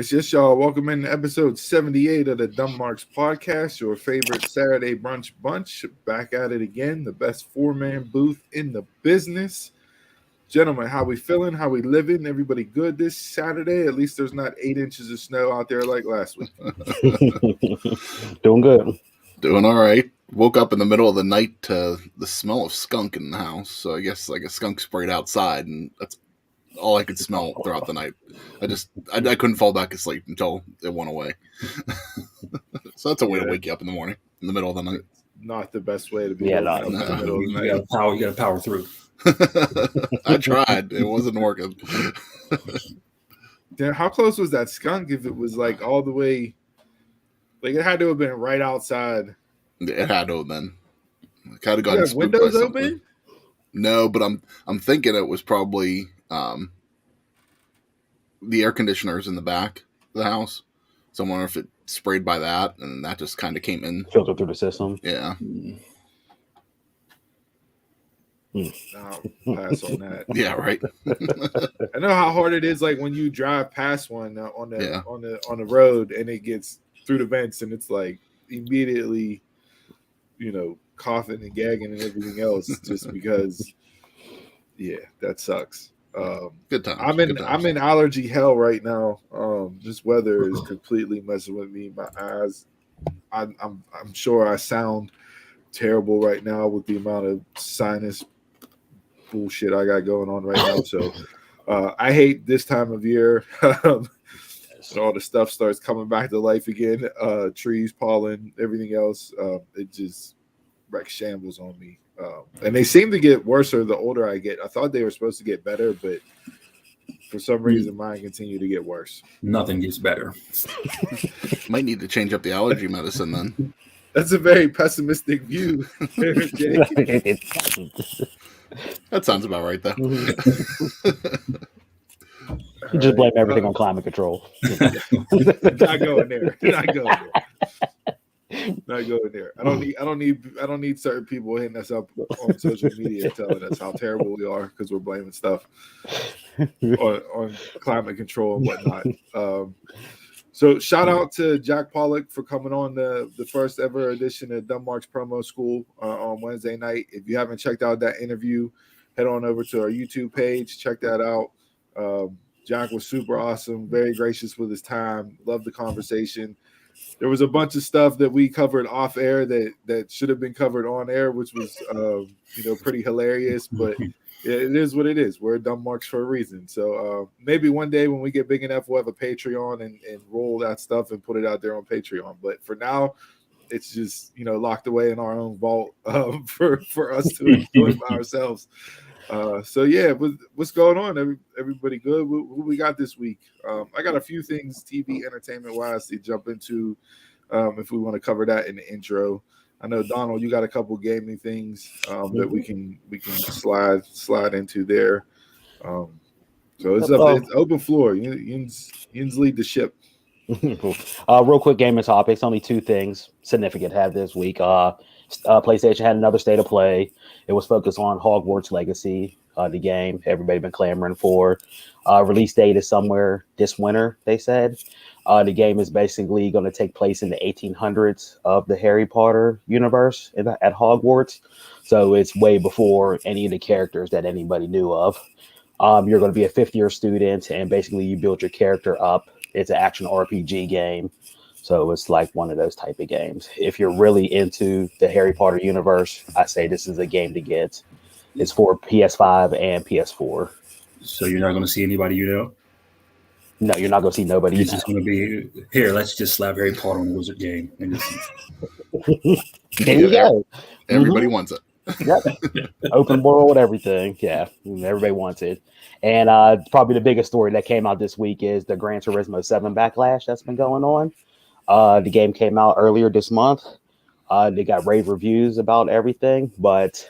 Yes, y'all. Welcome in to episode 78 of the Dumb Marks podcast, your favorite Saturday brunch bunch. Back at it again, the best four-man booth in the business. Gentlemen, how we feeling? How we living? Everybody good this Saturday? At least there's not 8 inches of snow out there like last week. Doing good. Doing all right. Woke up in the middle of the night to the smell of skunk in the house. So I guess like a skunk sprayed outside, and that's all I could smell throughout the night. I couldn't fall back asleep until it went away. So that's a way to wake you up in the morning, in the middle of the night. Not the best way to be. Yeah, woken up in the middle of the night. You got to power through. I tried. It wasn't working. Damn, how close was that skunk if it was like all the way? Like it had to have been right outside. It had to have been. It had to You have windows open? No, but I'm thinking it was probably the air conditioners in the back of the house. So I wonder if it sprayed by that, and that just kind of came in. Filtered through the system. Yeah. I'll pass on that. Yeah, right. I know how hard it is, like when you drive past one on the road, and it gets through the vents, and it's like immediately, coughing and gagging and everything else, just because. Yeah, that sucks. Good time. I'm in allergy hell right now. This weather is completely messing with me. My eyes. I'm sure I sound terrible right now with the amount of sinus bullshit I got going on right now. So I hate this time of year. All the stuff starts coming back to life again. Trees, pollen, everything else. It just wrecks shambles on me. And they seem to get worse the older I get. I thought they were supposed to get better, but for some reason, mine continue to get worse. Nothing gets better. Might need to change up the allergy medicine then. That's a very pessimistic view. That sounds about right, though. You just blame everything on climate control. Not going there. Not going there. I don't need certain people hitting us up on social media telling us how terrible we are because we're blaming stuff on climate control and whatnot. So shout out to Jack Pollock for coming on the first ever edition of Dumb Marks Promo School on Wednesday night. If you haven't checked out that interview, head on over to our YouTube page. Check that out. Jack was super awesome, very gracious with his time. Loved the conversation. There was a bunch of stuff that we covered off air that should have been covered on air, which was pretty hilarious. But it is what it is. We're Dumb Marks for a reason. So maybe one day when we get big enough, we'll have a Patreon and roll that stuff and put it out there on Patreon. But for now, it's just locked away in our own vault for us to enjoy by ourselves. So yeah, what's going on? Everybody good? Who we got this week? I got a few things TV entertainment wise to jump into if we want to cover that in the intro. I know Donald, you got a couple gaming things that we can slide into there. So it's open floor. Yins lead the ship. Real quick gaming topics. Only 2 things significant had this week. PlayStation had another state of play. It was focused on Hogwarts Legacy, the game everybody been clamoring for. Release date is somewhere this winter, they said. The game is basically going to take place in the 1800s of the Harry Potter universe at Hogwarts. So it's way before any of the characters that anybody knew of. You're going to be a 5th-year student, and basically you build your character up. It's an action RPG game. So it's like one of those type of games. If you're really into the Harry Potter universe, I say this is a game to get. It's for PS5 and PS4. So you're not going to see anybody No, you're not going to see nobody. It's just going to be, here, let's just slap Harry Potter on the Wizard game. And there you go. Everybody wants it. Yep. Open world, everything. Yeah, everybody wants it. And probably the biggest story that came out this week is the Gran Turismo 7 backlash that's been going on. The game came out earlier this month. They got rave reviews about everything, but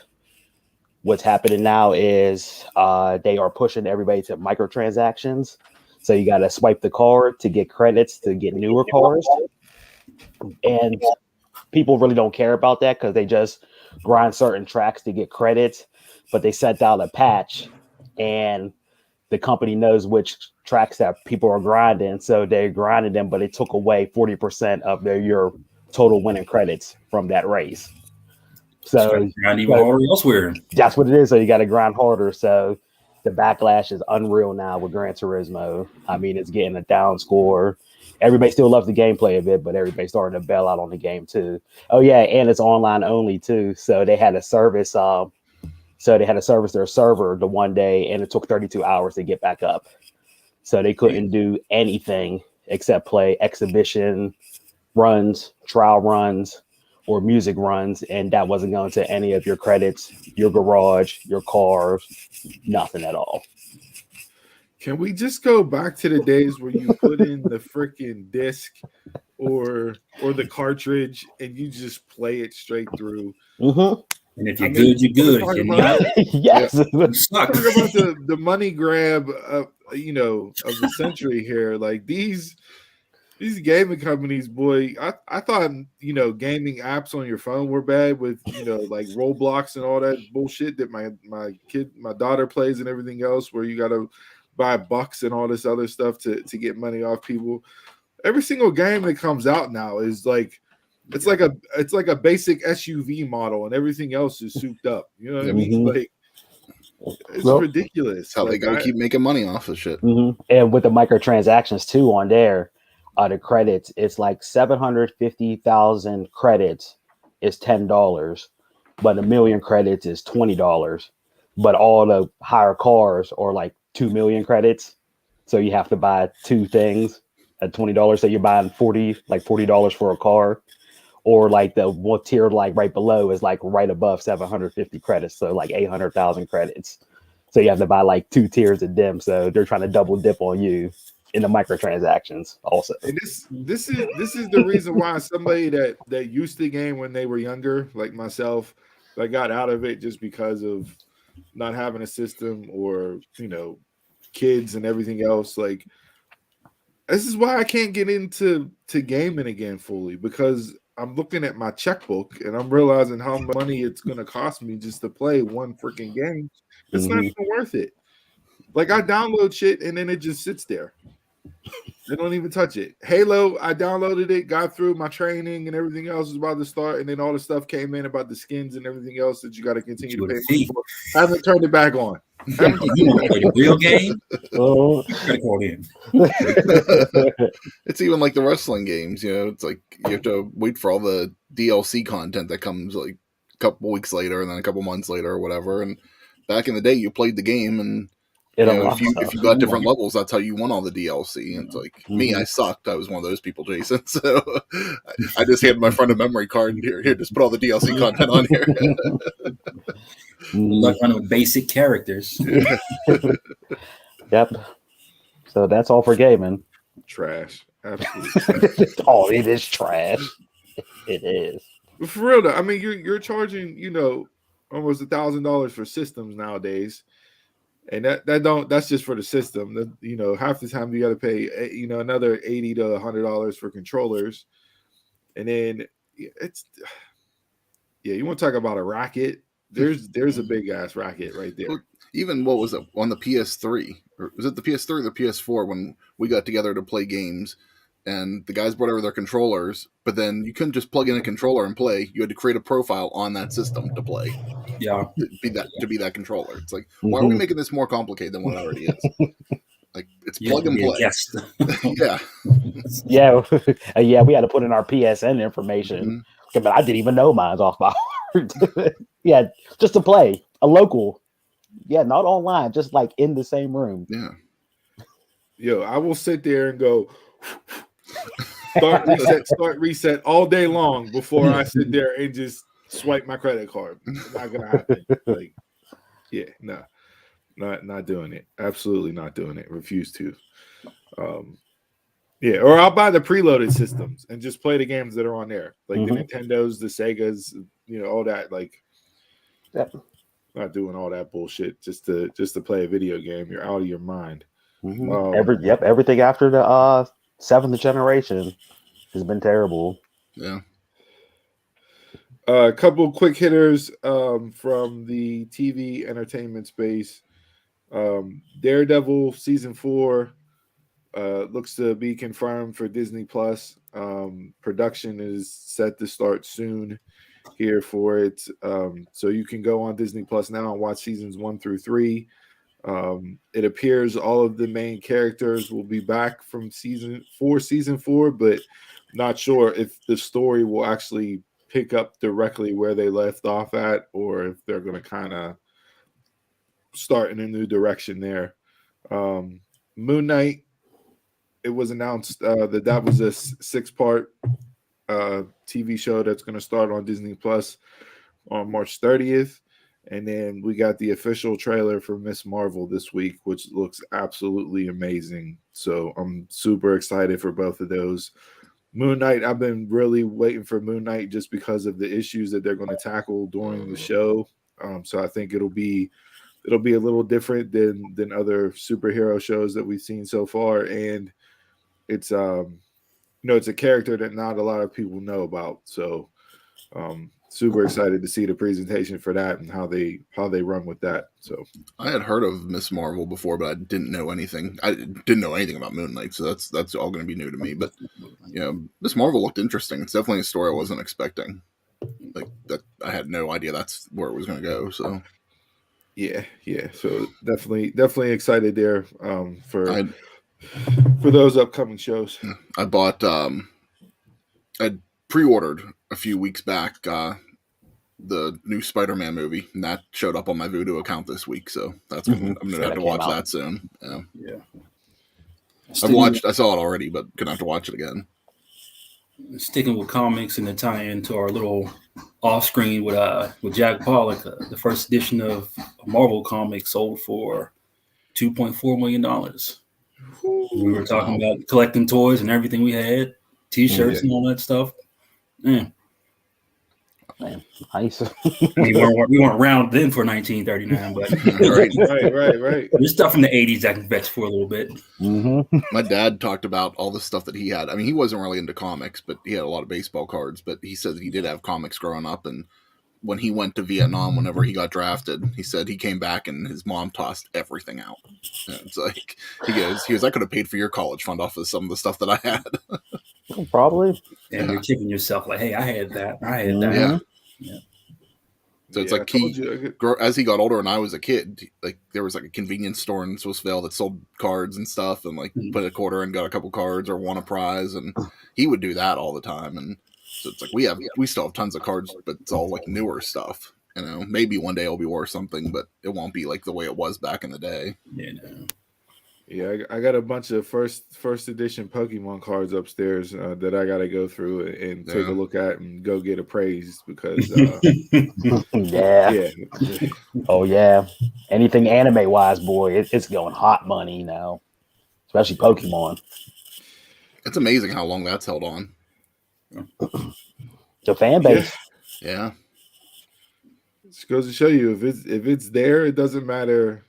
what's happening now is they are pushing everybody to microtransactions. So you got to swipe the card to get credits to get newer cars. And people really don't care about that because they just grind certain tracks to get credits. But they sent out a patch, and the company knows which tracks that people are grinding, so they grinded them, but it took away 40% of your total winning credits from that race. So grind even harder elsewhere. That's what it is. So you got to grind harder. So the backlash is unreal now with Gran Turismo. I mean, it's getting a down score. Everybody still loves the gameplay of it, but everybody's starting to bail out on the game too. Oh yeah, and it's online only too. So they had a service. So they had to service their server the one day, and it took 32 hours to get back up. So they couldn't do anything except play exhibition runs, trial runs, or music runs, and that wasn't going to any of your credits, your garage, your cars, nothing at all. Can we just go back to the days where you put in the freaking disc or the cartridge and you just play it straight through? Mm-hmm. And if you're good, you're good. If you're not, yes, you suck. Talk about the money grab of the century here. Like these gaming companies, boy, I thought gaming apps on your phone were bad with like Roblox and all that bullshit that my daughter plays and everything else, where you gotta buy bucks and all this other stuff to get money off people. Every single game that comes out now is like it's like a basic SUV model, and everything else is souped up. You know what I mean? Like it's ridiculous. That's how they gotta keep making money off of shit. Mm-hmm. And with the microtransactions too on there, the credits, it's like 750,000 credits is $10, but 1 million credits is $20. But all the higher cars are like 2 million credits, so you have to buy two things at $20. So you're buying $40 for a car, or like the one tier like right below is like right above 750 credits, so like 800,000 credits. So you have to buy like two tiers of them. So they're trying to double dip on you in the microtransactions also. And this is the reason why somebody that used the game when they were younger, like myself, that got out of it just because of not having a system or kids and everything else. Like this is why I can't get into gaming again fully, because I'm looking at my checkbook and I'm realizing how much money it's going to cost me just to play one freaking game. It's not even worth it. Like I download shit and then it just sits there. I don't even touch it. Halo, I downloaded it, got through my training and everything else was about to start, and then all the stuff came in about the skins and everything else that you got to continue to pay money for. I haven't turned it back on. You want to play the real game? It's even like the wrestling games, it's like you have to wait for all the DLC content that comes like a couple weeks later and then a couple months later or whatever. And back in the day, you played the game and if you got different levels, that's how you won all the DLC. And it's like me, I sucked. I was one of those people, Jason. So I just handed my friend a memory card and here, just put all the DLC content on here. Like one of the basic characters. Yep. So that's all for gaming. Trash. Absolutely. Oh, it is trash. It is. But for real though, I mean, you're charging almost $1,000 for systems nowadays. And that's just for the system. Half the time you got to pay another $80 to $100 for controllers, and then you want to talk about a racket? There's a big ass racket right there. Well, even what was it on the PS3? Or was it the PS3 or the PS4 when we got together to play games? And the guys brought over their controllers, but then you couldn't just plug in a controller and play. You had to create a profile on that system to play. Yeah, to be that controler. It's like, why are we making this more complicated than what it already is? Like, it's plug and play. Yeah, we had to put in our PSN information, but I didn't even know mine's off by heart. Yeah, just to play a local. Yeah, not online, just like in the same room. Yeah. Yo, I will sit there and go. Start reset all day long before I sit there and just swipe my credit card. It's not gonna happen. Like, yeah, no, not doing it. Absolutely not doing it. Refuse to. Or I'll buy the preloaded systems and just play the games that are on there, like the Nintendos, the Segas, all that. Like, not doing all that bullshit just to play a video game. You're out of your mind. Everything after the 7th generation has been terrible. Yeah. A couple quick hitters from the TV entertainment space. Daredevil season 4 looks to be confirmed for Disney Plus. Production is set to start soon here for it. So you can go on Disney Plus now and watch seasons 1 through 3. It appears all of the main characters will be back from season 4, but not sure if the story will actually pick up directly where they left off at, or if they're going to kind of start in a new direction there. Moon Knight, it was announced that was a 6-part TV show that's going to start on Disney Plus on March 30th. And then we got the official trailer for Miss Marvel this week, which looks absolutely amazing. So I'm super excited for both of those. Moon Knight, I've been really waiting for Moon Knight just because of the issues that they're going to tackle during the show. So I think it'll be a little different than other superhero shows that we've seen so far. And it's it's a character that not a lot of people know about. So super excited to see the presentation for that and how they run with that. So I had heard of Miss Marvel before, but I didn't know anything. I didn't know anything about Moon Knight, so that's all going to be new to me. But Miss Marvel looked interesting. It's definitely a story I wasn't expecting. Like that, I had no idea that's where it was going to go. So yeah. So definitely excited there for those upcoming shows. I bought. I pre-ordered a few weeks back the new Spider-Man movie, and that showed up on my Vudu account this week. So that's I'm gonna have to watch that soon. Yeah. I saw it already, but gonna have to watch it again. Sticking with comics and the tie-in to our little off-screen with Jack Pollock, the first edition of Marvel Comics sold for $2.4 million. We were talking about collecting toys and everything we had, T-shirts and all that stuff. Man, nice. we weren't around then for 1939, but right. There's stuff from the 80s that can fetch for a little bit. Mm-hmm. My dad talked about all the stuff that he had. I mean, he wasn't really into comics, but he had a lot of baseball cards. But he said that he did have comics growing up, and when he went to Vietnam, whenever he got drafted, he said he came back and his mom tossed everything out. And it's like he goes, I could have paid for your college fund off of some of the stuff that I had. Probably. And you're kicking yourself like, hey, I had that. Yeah. So it's like as he got older and I was a kid, like there was like a convenience store in Swissvale that sold cards and stuff, and like put a quarter and got a couple cards or won a prize, and he would do that all the time. And so it's like we still have tons of cards, but it's all like newer stuff. Maybe one day it'll be worth something, but it won't be like the way it was back in the day. Yeah, I got a bunch of first edition Pokemon cards upstairs that I got to go through and take a look at and go get appraised because yeah. Oh yeah, anything anime wise, boy, it's going hot money now, especially Pokemon. It's amazing how long that's held on. The fan base. Yeah. It goes to show you if it's there, it doesn't matter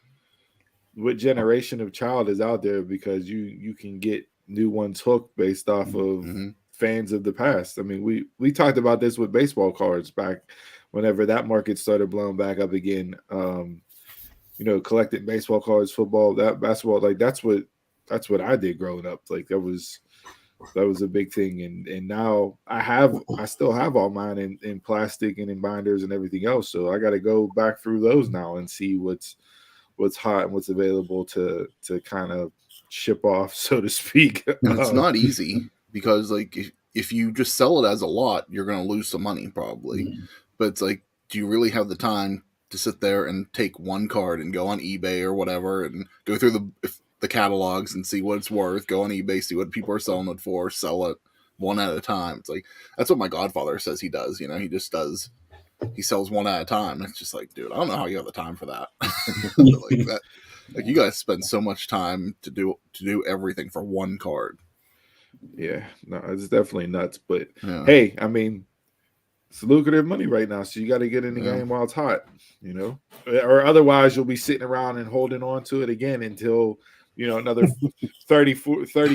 what generation of child is out there, because you can get new ones hooked based off of fans of the past. I mean, we talked about this with baseball cards back whenever that market started blowing back up again. Collecting baseball cards, football, that basketball, like that's what I did growing up. Like that was a big thing. And now I still have all mine in plastic and in binders and everything else. So I got to go back through those now and see what's hot and what's available to kind of ship off, so to speak. And it's not easy because like if you just sell it as a lot, you're going to lose some money probably. But it's like, do you really have the time to sit there and take one card and go on eBay or whatever and go through the catalogs and see what it's worth, go on eBay, see what people are selling it for, sell it one at a time? It's like, that's what my godfather says he does. He sells one at a time. It's just like, dude, I don't know how you have the time for that. Like that, like you guys spend so much time to do everything for one card. Yeah, no, it's definitely nuts. But hey, I mean, it's lucrative money right now, so you got to get in the game while it's hot, or otherwise you'll be sitting around and holding on to it again until another 30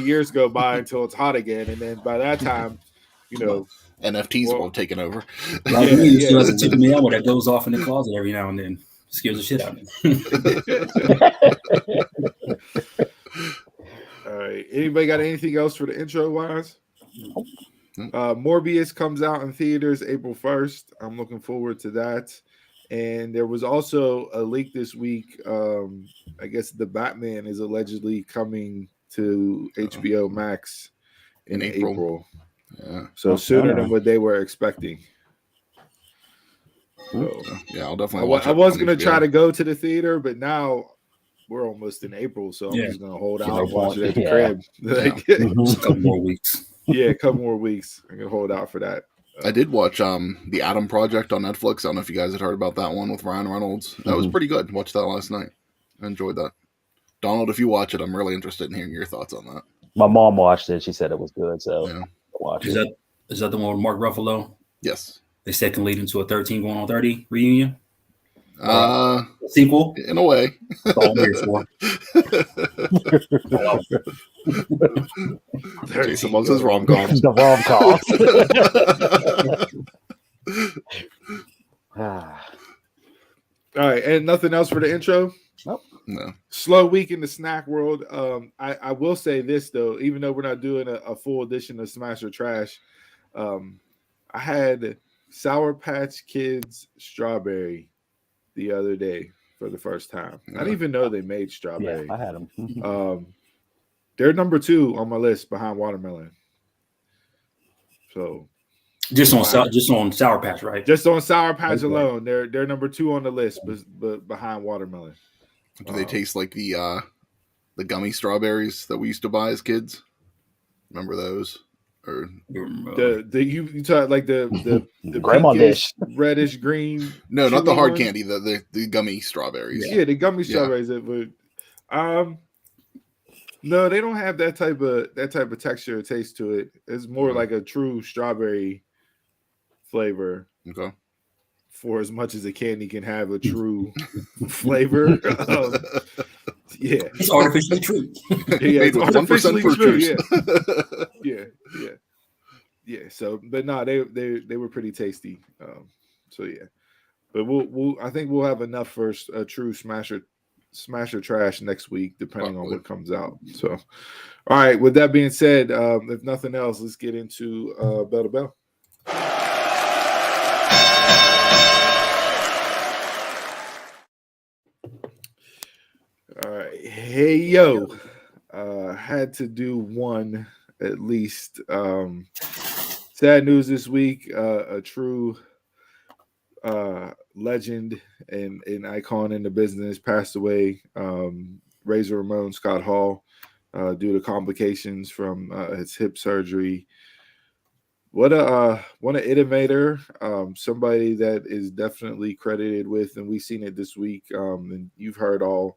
years go by until it's hot again, and then by that time, NFTs will have taken over. Still has a ticket me out that goes off in the closet every now and then. Scares the shit out of me. All right. Anybody got anything else for the intro wise? Morbius comes out in theaters April 1st. I'm looking forward to that. And there was also a leak this week. I guess the Batman is allegedly coming to HBO Max in April. Yeah. So sooner than what they were expecting. So, yeah, I'll definitely watch it. I was going to try to go to the theater, but now we're almost in April, so I'm just going to hold out and watch it at the crib. Just a couple more weeks. Yeah, a couple more weeks. I'm going to hold out for that. I did watch The Adam Project on Netflix. I don't know if you guys had heard about that one with Ryan Reynolds. That was pretty good. Watched that last night. I enjoyed that. Donald, if you watch it, I'm really interested in hearing your thoughts on that. My mom watched it. She said it was good, so watch it. Is that the one with Mark Ruffalo? Yes. They said can lead into a 13 going on 30 reunion? Sequel? In a way. That's all I'm here for. Jason loves his rom-coms. The rom-coms. All right, and nothing else for the intro? Nope. No. Slow week in the snack world. I will say this, though, even though we're not doing a full edition of Smash or Trash, I had Sour Patch Kids strawberry the other day for the first time. I didn't even know they made strawberry. Yeah, I had them. They're number 2 on my list behind watermelon. So just on Sour Patch, right? Just on Sour Patch alone, they're number 2 on the list, but behind watermelon. Do they taste like the gummy strawberries that we used to buy as kids? Remember those? Or you talk like the grandma dish, reddish green. No, not the hard candy. The gummy strawberries. Yeah, the gummy strawberries. But no, they don't have that type of texture or taste to it. It's more like a true strawberry flavor. Okay. For as much as a candy can have a true flavor. Yeah. It's artificially true. Yeah, it's artificially true. Yeah. So, but no, they were pretty tasty. So yeah. But I think we'll have enough for a true smasher trash next week, depending on what comes out. So, all right. With that being said, if nothing else, let's get into Bell to Bell. All right. Hey, yo. Had to do one at least. Sad news this week. A true legend and an icon in the business passed away. Razor Ramon Scott Hall due to complications from his hip surgery. What an innovator, somebody that is definitely credited with, and we've seen it this week. And you've heard all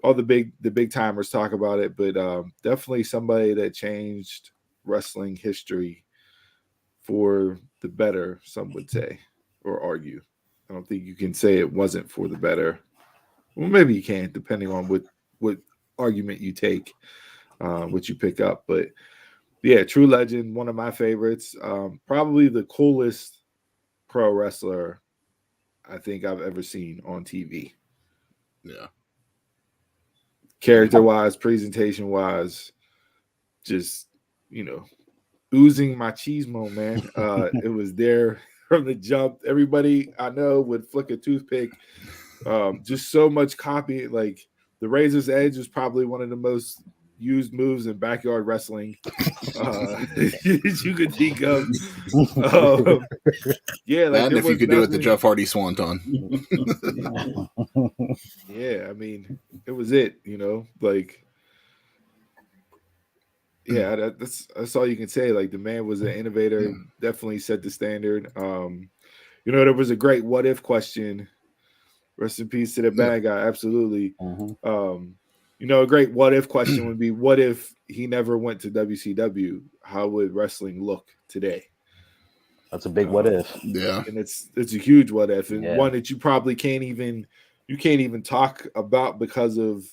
the big timers talk about it, but definitely somebody that changed wrestling history for the better, some would say or argue. I don't think you can say it wasn't for the better. Well, maybe you can, depending on what argument you take, what you pick up. But yeah, true legend, one of my favorites. Probably the coolest pro wrestler I think I've ever seen on TV. Yeah. Character-wise, presentation-wise, just, oozing machismo, man. It was there from the jump. Everybody I know would flick a toothpick. Just so much copy. Like, the Razor's Edge was probably one of the most used moves in backyard wrestling you could think of. Yeah, like, and if you could do it the Jeff Hardy Swanton. Yeah, I mean, it was it, like, yeah, that's all you can say. Like, the man was an innovator, definitely set the standard. There was a great what if question. Rest in peace to the bad guy, absolutely. A great what if question would be, what if he never went to WCW? How would wrestling look today? That's a big what if. Yeah. And it's a huge what if, and one that you probably can't even talk about because of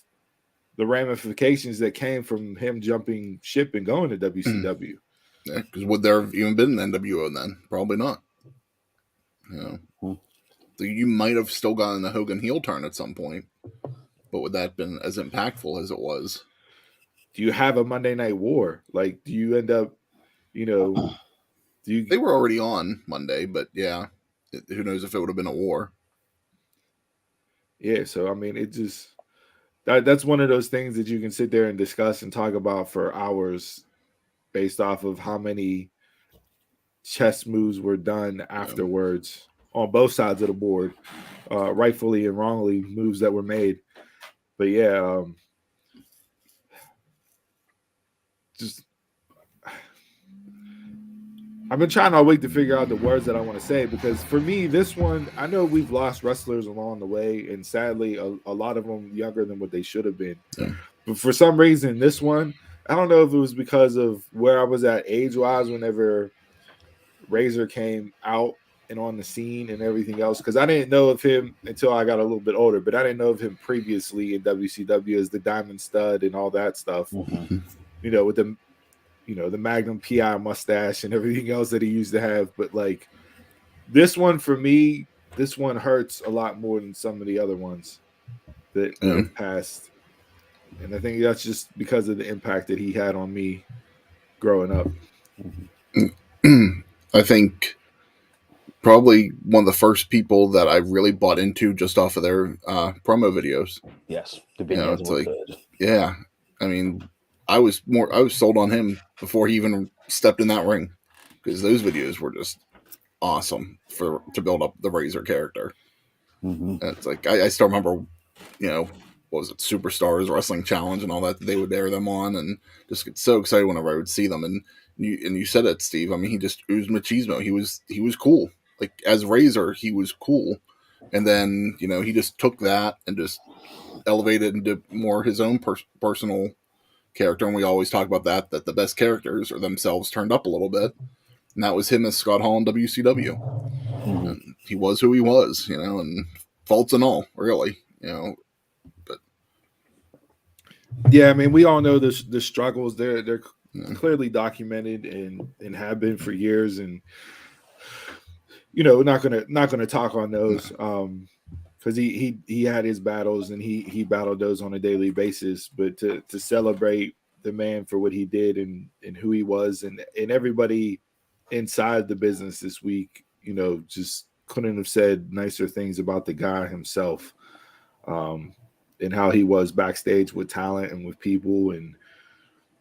the ramifications that came from him jumping ship and going to WCW. Yeah, because would there have even been an NWO then? Probably not. You might have still gotten the Hogan heel turn at some point, but would that have been as impactful as it was? Do you have a Monday Night War? Like, do you end up, do you? They were already on Monday, but yeah, who knows if it would have been a war? Yeah, so I mean, it just that's one of those things that you can sit there and discuss and talk about for hours, based off of how many chess moves were done afterwards on both sides of the board, rightfully and wrongly, moves that were made. But yeah, just I've been trying all week to figure out the words that I want to say, because for me, this one, I know we've lost wrestlers along the way, and sadly, a lot of them younger than what they should have been. Yeah. But for some reason, this one, I don't know if it was because of where I was at age-wise whenever Razor came out and on the scene and everything else, because I didn't know of him until I got a little bit older, but I didn't know of him previously in WCW as the Diamond Stud and all that stuff. Mm-hmm. With the Magnum PI mustache and everything else that he used to have. But like this one, for me, this one hurts a lot more than some of the other ones that have passed. And I think that's just because of the impact that he had on me growing up. I think probably one of the first people that I really bought into just off of their promo videos. Yes, the vignettes were good. Yeah, I mean, I was sold on him before he even stepped in that ring, because those videos were just awesome to build up the Razor character. Mm-hmm. It's like I still remember, what was it, Superstars Wrestling Challenge and all that they would air them on, and just get so excited whenever I would see them. And you said it, Steve. I mean, he just oozed machismo. He was cool. Like, as Razor, he was cool. And then he just took that and just elevated into more his own personal character. And we always talk about that the best characters are themselves turned up a little bit. And that was him as Scott Hall in WCW. Mm-hmm. And he was who he was, and faults and all, really, but yeah, I mean, we all know the struggles. They're clearly documented and have been for years, and we're not gonna talk on those because he had his battles and he battled those on a daily basis. But to celebrate the man for what he did and who he was, and everybody inside the business this week, just couldn't have said nicer things about the guy himself, and how he was backstage with talent and with people and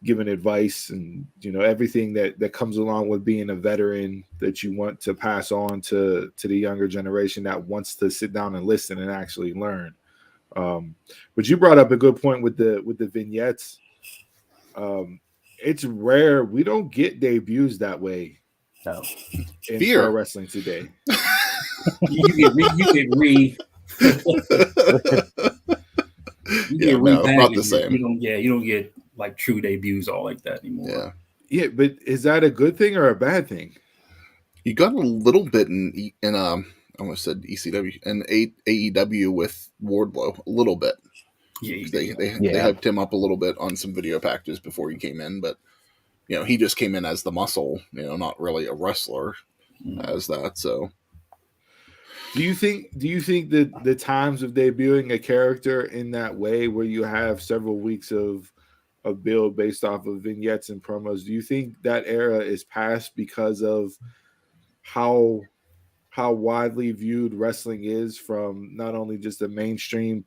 giving advice and everything that comes along with being a veteran that you want to pass on to the younger generation that wants to sit down and listen and actually learn. But you brought up a good point with the vignettes. It's rare. We don't get debuts that way. No. In pro wrestling today. You get not the same. You don't get like true debuts all like that anymore. Yeah, but is that a good thing or a bad thing? You got a little bit in I almost said ECW and AEW with Wardlow, a little bit. Yeah, they hyped him up a little bit on some video packages before he came in, but he just came in as the muscle, not really a wrestler as that. So do you think that the times of debuting a character in that way, where you have several weeks of build based off of vignettes and promos, do you think that era is past because of how widely viewed wrestling is from not only just the mainstream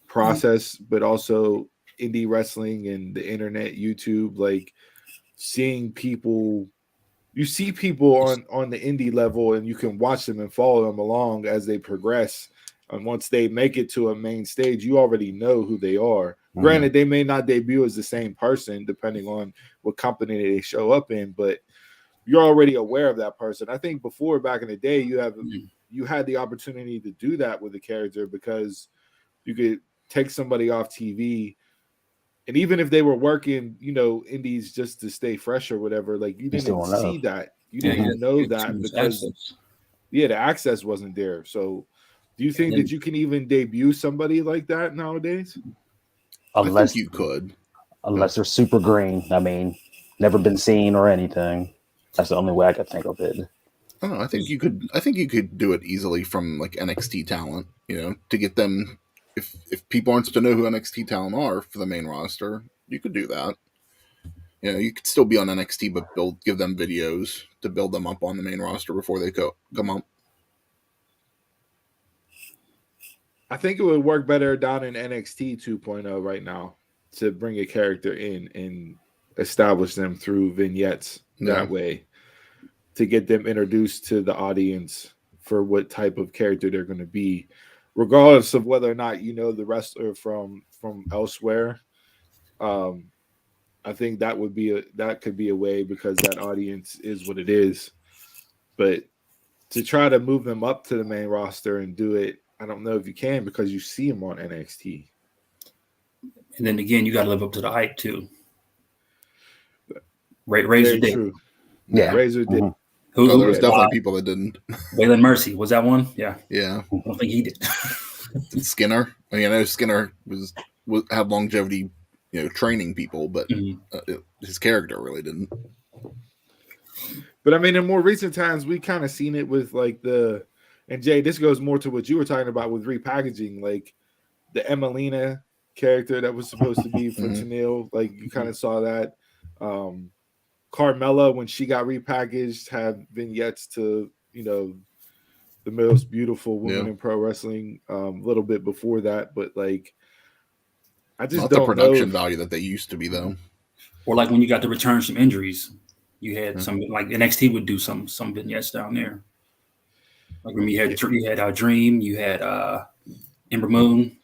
process, but also indie wrestling and the internet, YouTube, like seeing people, you see people on the indie level and you can watch them and follow them along as they progress. And once they make it to a main stage, you already know who they are. Mm-hmm. Granted, they may not debut as the same person depending on what company they show up in, but you're already aware of that person. I think before, back in the day, you had the opportunity to do that with a character because you could take somebody off TV, and even if they were working, indies just to stay fresh or whatever, like you didn't see that. You didn't know that because the access wasn't there. So do you think that you can even debut somebody like that nowadays? Unless I think you could. Unless they're super green. I mean, never been seen or anything. That's the only way I could think of it. I don't know. I think you could do it easily from like NXT talent, to get them. If people aren't supposed to know who NXT talent are for the main roster, you could do that. You could still be on NXT, but give them videos to build them up on the main roster before they come up. I think it would work better down in NXT 2.0 right now to bring a character in and establish them through vignettes that way to get them introduced to the audience for what type of character they're going to be, regardless of whether or not you know the wrestler from elsewhere. I think that could be a way, because that audience is what it is. But to try to move them up to the main roster and do it, I don't know if you can, because you see them on NXT. And then again, you got to live up to the hype too. Razor did. True. Yeah, Razor did. There was definitely people that didn't. Waylon Mercy, was that one? Yeah. Yeah. I don't think he did. Skinner. I mean, I know Skinner had longevity, training people, but his character really didn't. But I mean, in more recent times, we kind of seen it with like and Jay, this goes more to what you were talking about with repackaging, like the Emelina character that was supposed to be for Tenille. Like you kind of saw that. Carmella, when she got repackaged, had vignettes to, the most beautiful woman in pro wrestling a little bit before that. But like, I just not don't the production know value that they used to be, though. Or like when you got to return some injuries, you had some, like NXT would do some vignettes down there. Like when you had Dream, you had Ember Moon.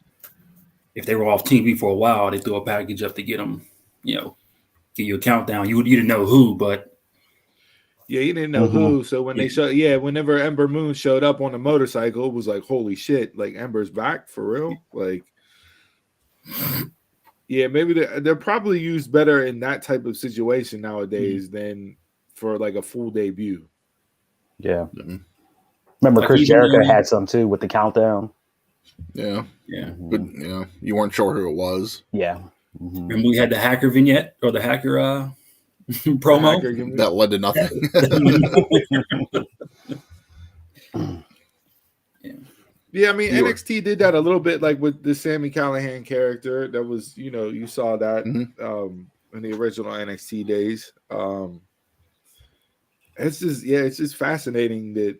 If they were off TV for a while, they threw a package up to get them, give you a countdown. You didn't know who, but you didn't know who. So when they whenever Ember Moon showed up on a motorcycle, it was like, holy shit, like Ember's back for real. Like, maybe they're probably used better in that type of situation nowadays than for like a full debut. Yeah. Remember, Chris Jericho had some too with the countdown. Yeah. But you weren't sure who it was. Yeah. And we had the hacker vignette or the hacker promo that led to nothing. I mean, NXT did that a little bit, like with the Sami Callihan character. That was, you saw that in the original NXT days. It's just fascinating that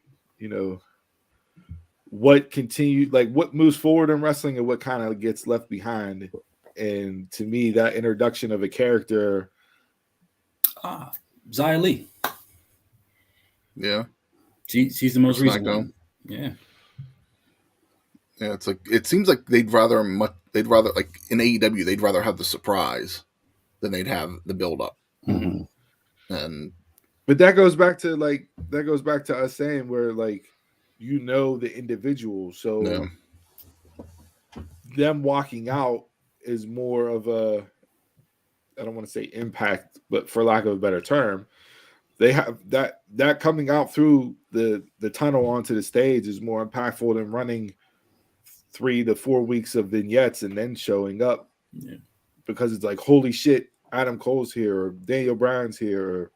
what continued, like what moves forward in wrestling and what kind of gets left behind. And to me, that introduction of a character, Xia Li. Yeah, she's the most recent one. Yeah. Yeah, it's like it seems like they'd rather like in AEW they'd rather have the surprise than they'd have the build up. But that goes back to us saying where like the individual, so them walking out is more of a, I don't want to say impact, but for lack of a better term, they have that coming out through the tunnel onto the stage is more impactful than running 3 to 4 weeks of vignettes and then showing up, because it's like, holy shit, Adam Cole's here, or Daniel Bryan's here, or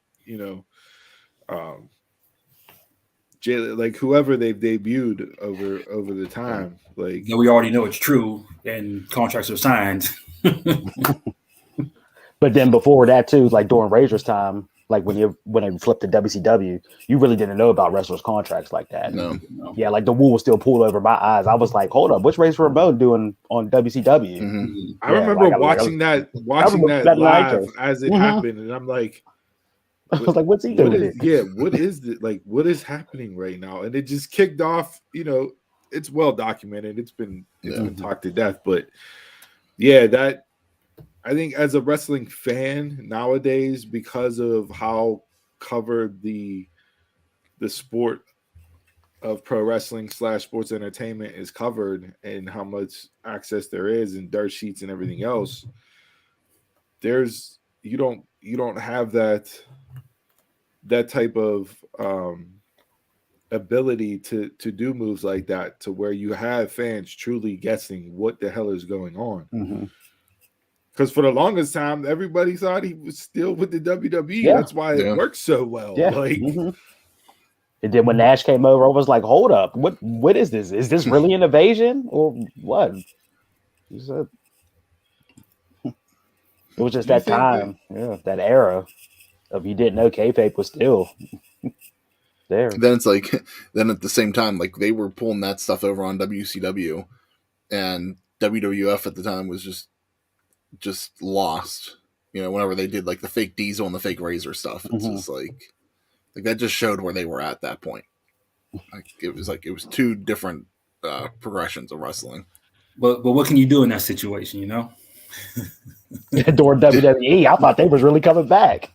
like whoever they've debuted over the time. Like, we already know it's true and contracts are signed. But then before that too, like during Razor's time, like when they flipped to WCW, you really didn't know about wrestlers' contracts like that. No. Yeah, like the wool was still pulled over my eyes. I was like, hold up, what's Razor Ramon doing on WCW? I remember watching that live as it happened, and I'm like, I was like, what's he doing? What is it? Like, what is happening right now? And it just kicked off, it's well documented. It's been talked to death, but that, I think as a wrestling fan nowadays, because of how covered the sport of pro wrestling / sports entertainment is covered, and how much access there is and dirt sheets and everything else, you don't have that type of ability to do moves like that, to where you have fans truly guessing what the hell is going on. Because for the longest time, everybody thought he was still with the WWE. That's why it worked so well. Yeah. Like, And then when Nash came over, I was like, hold up, what is this? Is this really an invasion or what? He said it was just that time, that era of you didn't know kayfabe was still there. Then it's like, then at the same time, like they were pulling that stuff over on WCW, and WWF at the time was just lost. You know, whenever they did like the fake Diesel and the fake Razor stuff, it's just like that just showed where they were at that point. Like it was two different progressions of wrestling. But what can you do in that situation? You know, during WWE, I thought they was really coming back.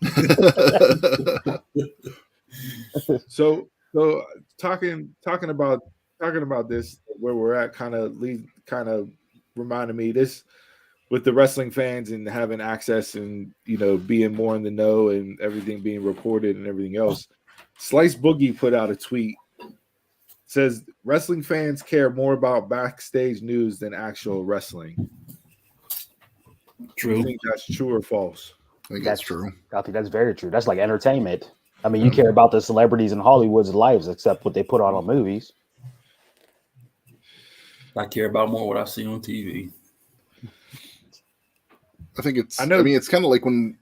So talking about this, where we're at, kind of reminded me this with the wrestling fans and having access and being more in the know and everything being reported and everything else. Slice Boogie put out a tweet, says wrestling fans care more about backstage news than actual wrestling. True. You think that's true or false? I think that's true. I think that's very true. That's like entertainment. I mean, you care about the celebrities in Hollywood's lives, except what they put on movies. I care about more what I see on TV. I think it's. I mean, it's kind of like when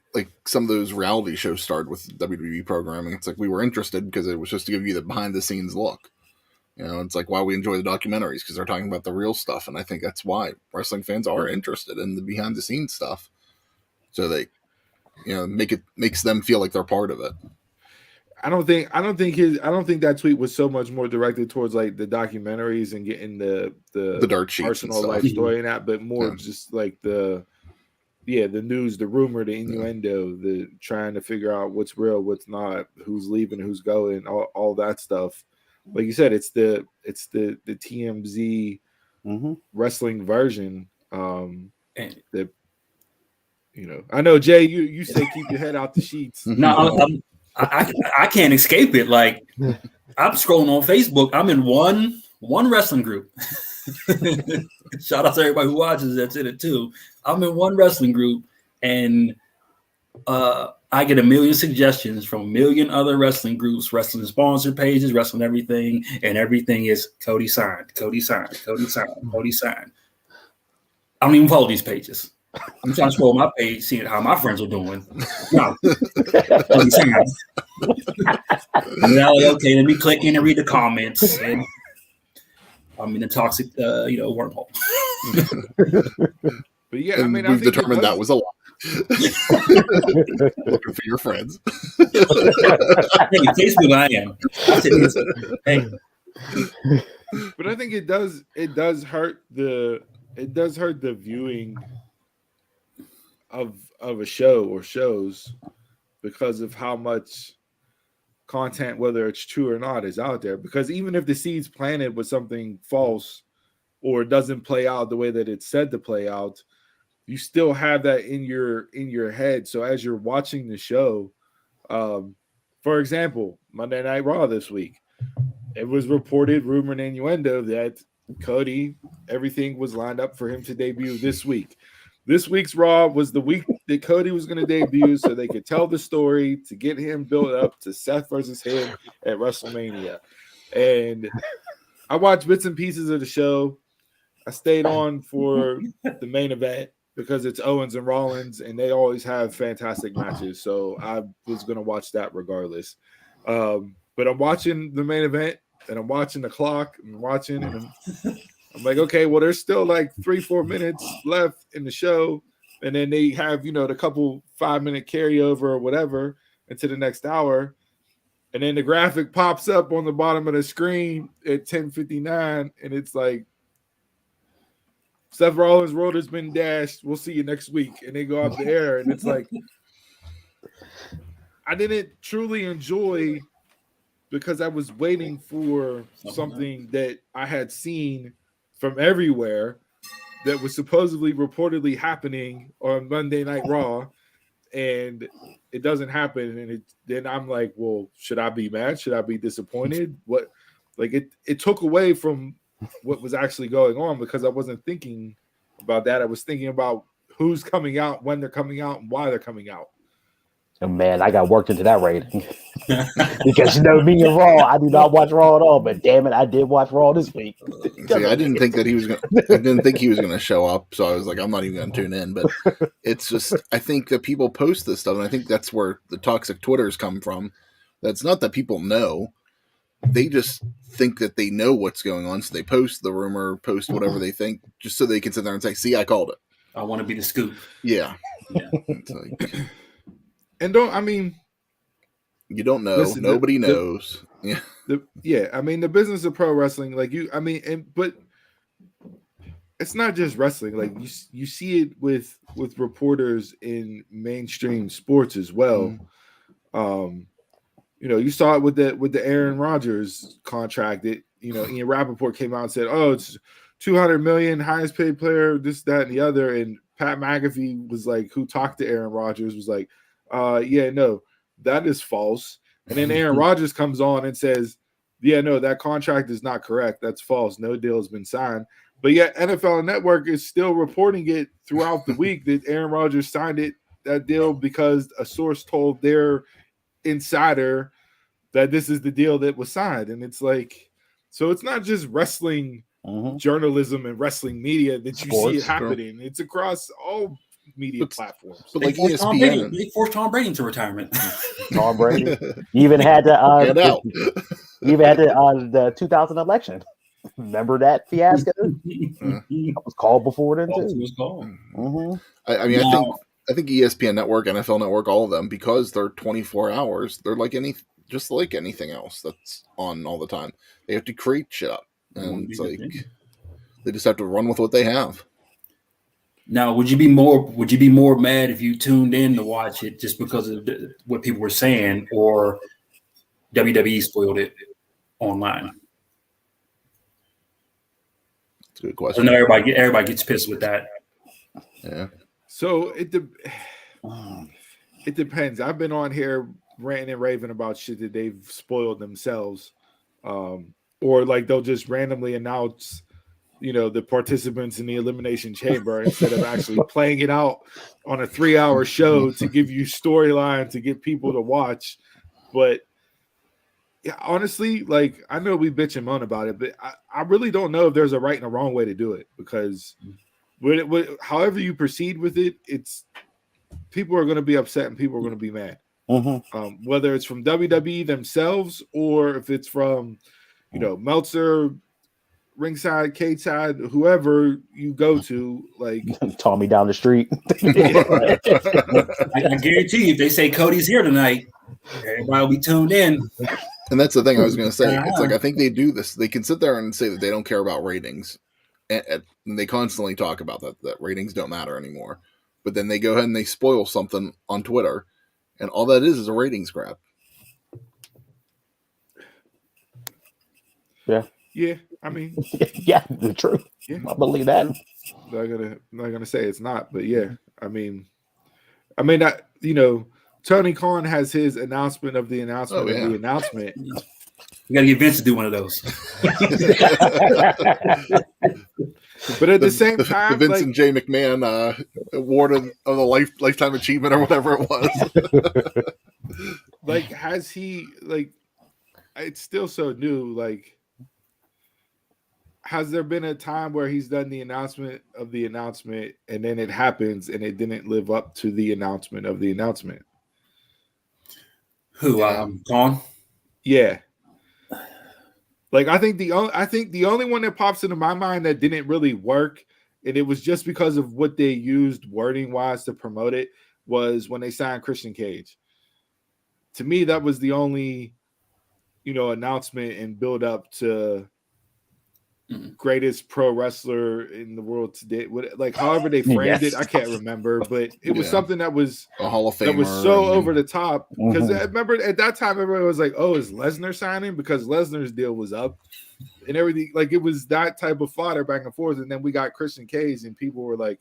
some of those reality shows started with WWE programming. It's like we were interested because it was just to give you the behind the scenes look. You know, it's like why we enjoy the documentaries, because they're talking about the real stuff, and I think that's why wrestling fans are interested in the behind the scenes stuff. So they, makes them feel like they're part of it. I don't think that tweet was so much more directed towards like the documentaries and getting the dirt sheets, personal life story and that, but more just like the news, the rumor, the innuendo, the trying to figure out what's real, what's not, who's leaving, who's going, all that stuff. Like you said, it's the TMZ wrestling version. That I know, Jay, you say keep your head out the sheets. No, I can't escape it. Like I'm scrolling on Facebook. I'm in one wrestling group. Shout out to everybody who watches that's in it too. I'm in one wrestling group, and I get a million suggestions from a million other wrestling groups, wrestling sponsor pages, wrestling everything, and everything is Cody signed, Cody signed, Cody signed, Cody signed. I don't even follow these pages. I'm trying to scroll my page, seeing how my friends are doing. No. Cody signed. And now, okay, let me click in and read the comments. And I'm in a toxic, wormhole. But yeah, and we've determined that was a lie. Looking for your friends. Hey, Facebook, I am. Hey. But I think it does hurt the viewing of a show or shows because of how much content, whether it's true or not, is out there. Because even if the seeds planted with something false or doesn't play out the way that it's said to play out, you still have that in your head. So as you're watching the show, for example, Monday Night Raw this week, it was reported, rumored, innuendo that Cody, everything was lined up for him to debut this week. This week's Raw was the week that Cody was going to debut so they could tell the story to get him built up to Seth versus him at WrestleMania. And I watched bits and pieces of the show. I stayed on for the main event because it's Owens and Rollins, and they always have fantastic matches. So I was going to watch that regardless. But I'm watching the main event, and I'm watching the clock, and watching, and I'm like, okay, well, there's still like 3-4 minutes left in the show. And then they have, the couple 5-minute carryover or whatever into the next hour. And then the graphic pops up on the bottom of the screen at 10:59. And it's like, Seth Rollins' road has been dashed. We'll see you next week. And they go out the air. And it's like, I didn't truly enjoy because I was waiting for something that I had seen from everywhere that was supposedly reportedly happening on Monday Night Raw, and it doesn't happen. And then I'm like, well, should I be mad? Should I be disappointed? What? Like it took away from what was actually going on because I wasn't thinking about that. I was thinking about who's coming out, when they're coming out, and why they're coming out. Oh, man, I got worked into that rating. Because you know me and Raw, I do not watch Raw at all, but damn it, I did watch Raw this week. See, I didn't think that he was going I didn't think he was going to show up, so I was like, I'm not even going to tune in, but it's just, I think that people post this stuff, and I think that's where the toxic Twitters come from. That's not that people know. They just think that they know what's going on, so they post the rumor, post whatever they think, just so they can sit there and say, see, I called it. I want to be the scoop. Yeah. Yeah. It's like, And I mean, you don't know. Listen, Nobody knows. Yeah. I mean, the business of pro wrestling, like but it's not just wrestling. Like you see it with reporters in mainstream sports as well. You saw it with the Aaron Rodgers contract. That Ian Rappaport came out and said, "Oh, it's $200 million, highest paid player, this, that, and the other." And Pat McAfee was like, who talked to Aaron Rodgers, was like, "Yeah, no, that is false." And then Aaron Rodgers comes on and says, "Yeah, no, that contract is not correct. That's false. No deal has been signed." But yet NFL Network is still reporting it throughout the week that Aaron Rodgers signed that deal because a source told their insider that this is the deal that was signed. And it's like, so it's not just wrestling journalism and wrestling media that you see it happening. It's across all media platforms. But like ESPN, they forced Tom Brady to retirement. Tom Brady. You even had the 2000 election. Remember that fiasco? That was called before then too. It was called. I mean, I think ESPN Network, NFL Network, all of them, because they're 24 hours, they're like just like anything else that's on all the time. They have to create shit up, and it's like they just have to run with what they have. Now, would you be more mad if you tuned in to watch it just because of what people were saying, or WWE spoiled it online? That's a good question. I know everybody gets pissed with that. Yeah. So it depends. I've been on here ranting and raving about shit that they've spoiled themselves, or like they'll just randomly announce, the participants in the Elimination Chamber instead of actually playing it out on a 3-hour show to give you storyline to get people to watch. But yeah, honestly, like, I know we bitch and moan about it, but I really don't know if there's a right and a wrong way to do it, because however you proceed with it, it's people are going to be upset and people are going to be mad. Whether it's from WWE themselves or if it's from, Meltzer, ringside, cage side, whoever you go to, like Tommy down the street. I guarantee you, if they say Cody's here tonight, everybody will be tuned in. And that's the thing I was going to say. It's like, I think they do this. They can sit there and say that they don't care about ratings. And they constantly talk about that ratings don't matter anymore. But then they go ahead and they spoil something on Twitter. And all that is a ratings grab. Yeah. Yeah. I mean, yeah, the truth. Yeah. I believe that. I'm not gonna say it's not, but yeah. I mean, Tony Khan has his announcement of the announcement of the announcement. You got to get Vince to do one of those. But at the same time, the Vince and Jay McMahon award of the lifetime achievement or whatever it was. Like, has he, like, it's still so new. Like, has there been a time where he's done the announcement of the announcement and then it happens and it didn't live up to the announcement of the announcement? Who? Khan? Yeah. Like, I think the only one that pops into my mind that didn't really work, and it was just because of what they used wording wise to promote it, was when they signed Christian Cage. To me, that was the only, announcement and build up to greatest pro wrestler in the world today. Like, however they framed it, I can't remember, but it was something that was a Hall of Famer, that was so over the top. Because I remember at that time, everybody was like, "Oh, is Lesnar signing?" Because Lesnar's deal was up and everything. Like, it was that type of fodder back and forth. And then we got Christian Cage, and people were like,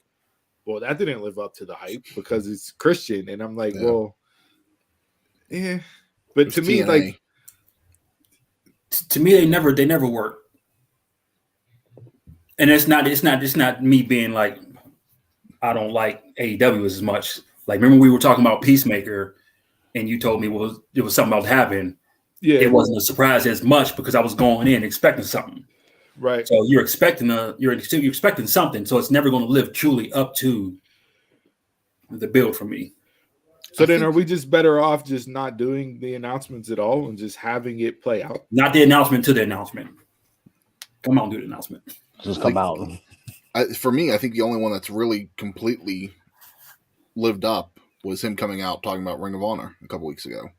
"Well, that didn't live up to the hype because it's Christian." And I'm like, "Well, yeah." But to me, like, they never work. And it's not me being like, I don't like AEW as much. Like, remember we were talking about Peacemaker and you told me it was something about to happen, Yeah, it wasn't a surprise as much because I was going in expecting something. right. So you're expecting something, so it's never going to live truly up to the build for me. So then, are we just better off just not doing the announcements at all and just having it play out? Not the announcement to the announcement. Come on, do the announcement. Just come out. For me, I think the only one that's really completely lived up was him coming out talking about Ring of Honor a couple weeks ago.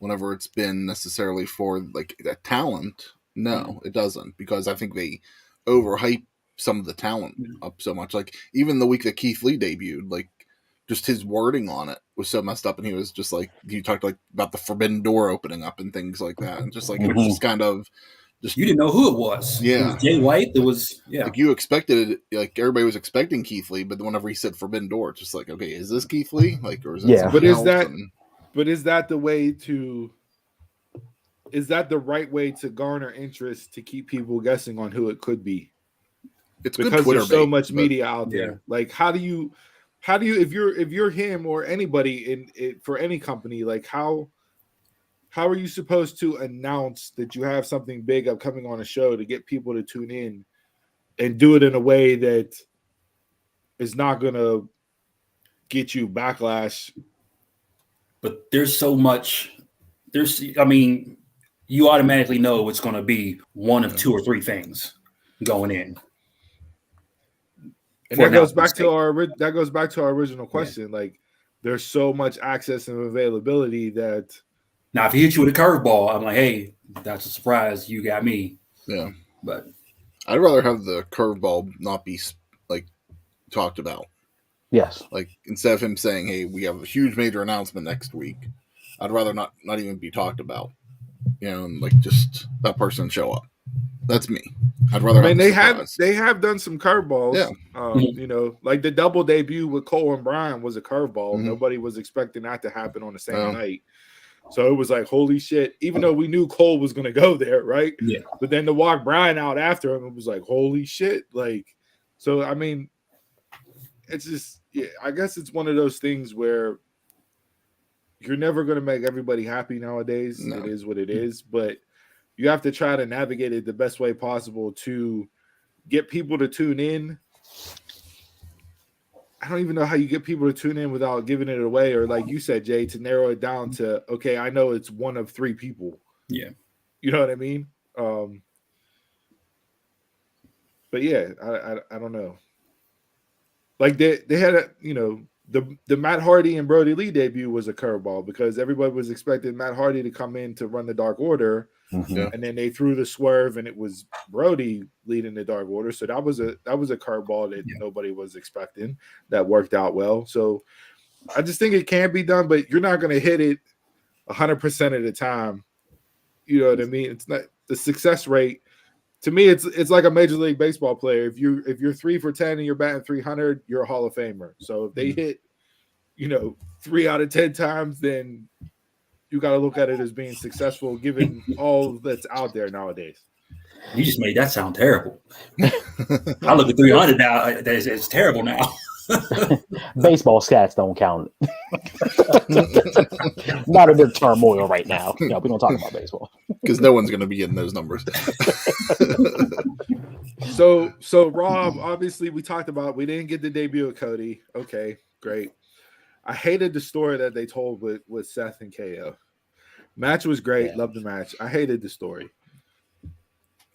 Whenever it's been necessarily for like a talent, no, it doesn't, because I think they overhype some of the talent up so much. Like even the week that Keith Lee debuted, like just his wording on it was so messed up, and he was just like, he talked like about the forbidden door opening up and things like that, and just like it was just kind of just, you didn't know who it was. Yeah, it was Jay White. It was like you expected it, like everybody was expecting Keith Lee, but whenever he said forbidden door, it's just like, okay, is this Keith Lee? Like, or is that But is else? that but is that the way to? Is that the right way to garner interest to keep people guessing on who it could be? It's because good there's so bait, much media out there. Yeah. Like, how do you if you're him or anybody in for any company, like how are you supposed to announce that you have something big upcoming on a show to get people to tune in and do it in a way that is not going to get you backlash? But there's so much. I mean, you automatically know it's going to be one of two or three things going in. And that goes back to our original question. Yeah. Like, there's so much access and availability that. Now, if he hits you with a curveball, I'm like, hey, that's a surprise. You got me. Yeah, but I'd rather have the curveball not be like talked about. Yes. Like instead of him saying, "Hey, we have a huge major announcement next week," I'd rather not even be talked about. You know, and like just that person show up. That's me. I'd rather. I mean, they have done some curveballs. Yeah. You know, like the double debut with Cole and Bryan was a curveball. Mm-hmm. Nobody was expecting that to happen on the same night. So it was like, holy shit, even though we knew Cole was going to go there, right? Yeah. But then to walk Bryan out after him, it was like, holy shit. Like, so, I mean, it's just, yeah, I guess it's one of those things where you're never going to make everybody happy nowadays. No. It is what it is. But you have to try to navigate it the best way possible to get people to tune in. I don't even know how you get people to tune in without giving it away, or like you said, Jay, to narrow it down to, okay, I know it's one of three people. Yeah. You know what I mean? But yeah, I don't know. Like they had a, you know, the Matt Hardy and Brody Lee debut was a curveball because everybody was expecting Matt Hardy to come in to run the Dark Order. Mm-hmm. And then they threw the swerve and it was Brody leading the Dark Order. So that was a curveball that nobody was expecting. That worked out well. So I just think it can be done, but you're not going to hit it 100% of the time. You know what I mean? It's not the success rate. To me, it's like a Major League Baseball player. If you're 3 for 10 and you're batting 300, you're a Hall of Famer. So if they hit, 3 out of 10 times, then you got to look at it as being successful, given all that's out there nowadays. You just made that sound terrible. I look at 300 now; it's terrible now. Baseball stats don't count. Not a bit turmoil right now. We don't talk about baseball because no one's going to be in those numbers. So Rob, obviously we talked about, we didn't get the debut of Cody. Okay, great. I hated the story that they told with Seth and KO. Match was great. Yeah. Loved the match. I hated the story.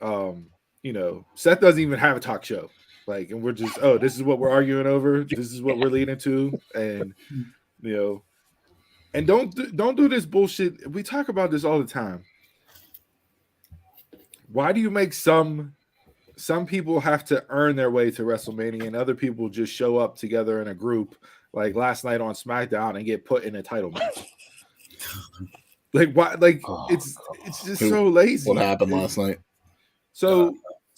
Seth doesn't even have a talk show. Like, and we're just, this is what we're arguing over. This is what we're leading to. And, and don't do this bullshit. We talk about this all the time. Why do you make some people have to earn their way to WrestleMania and other people just show up together in a group like last night on SmackDown and get put in a title match? Like, why? Like, it's just so lazy. What happened last night? So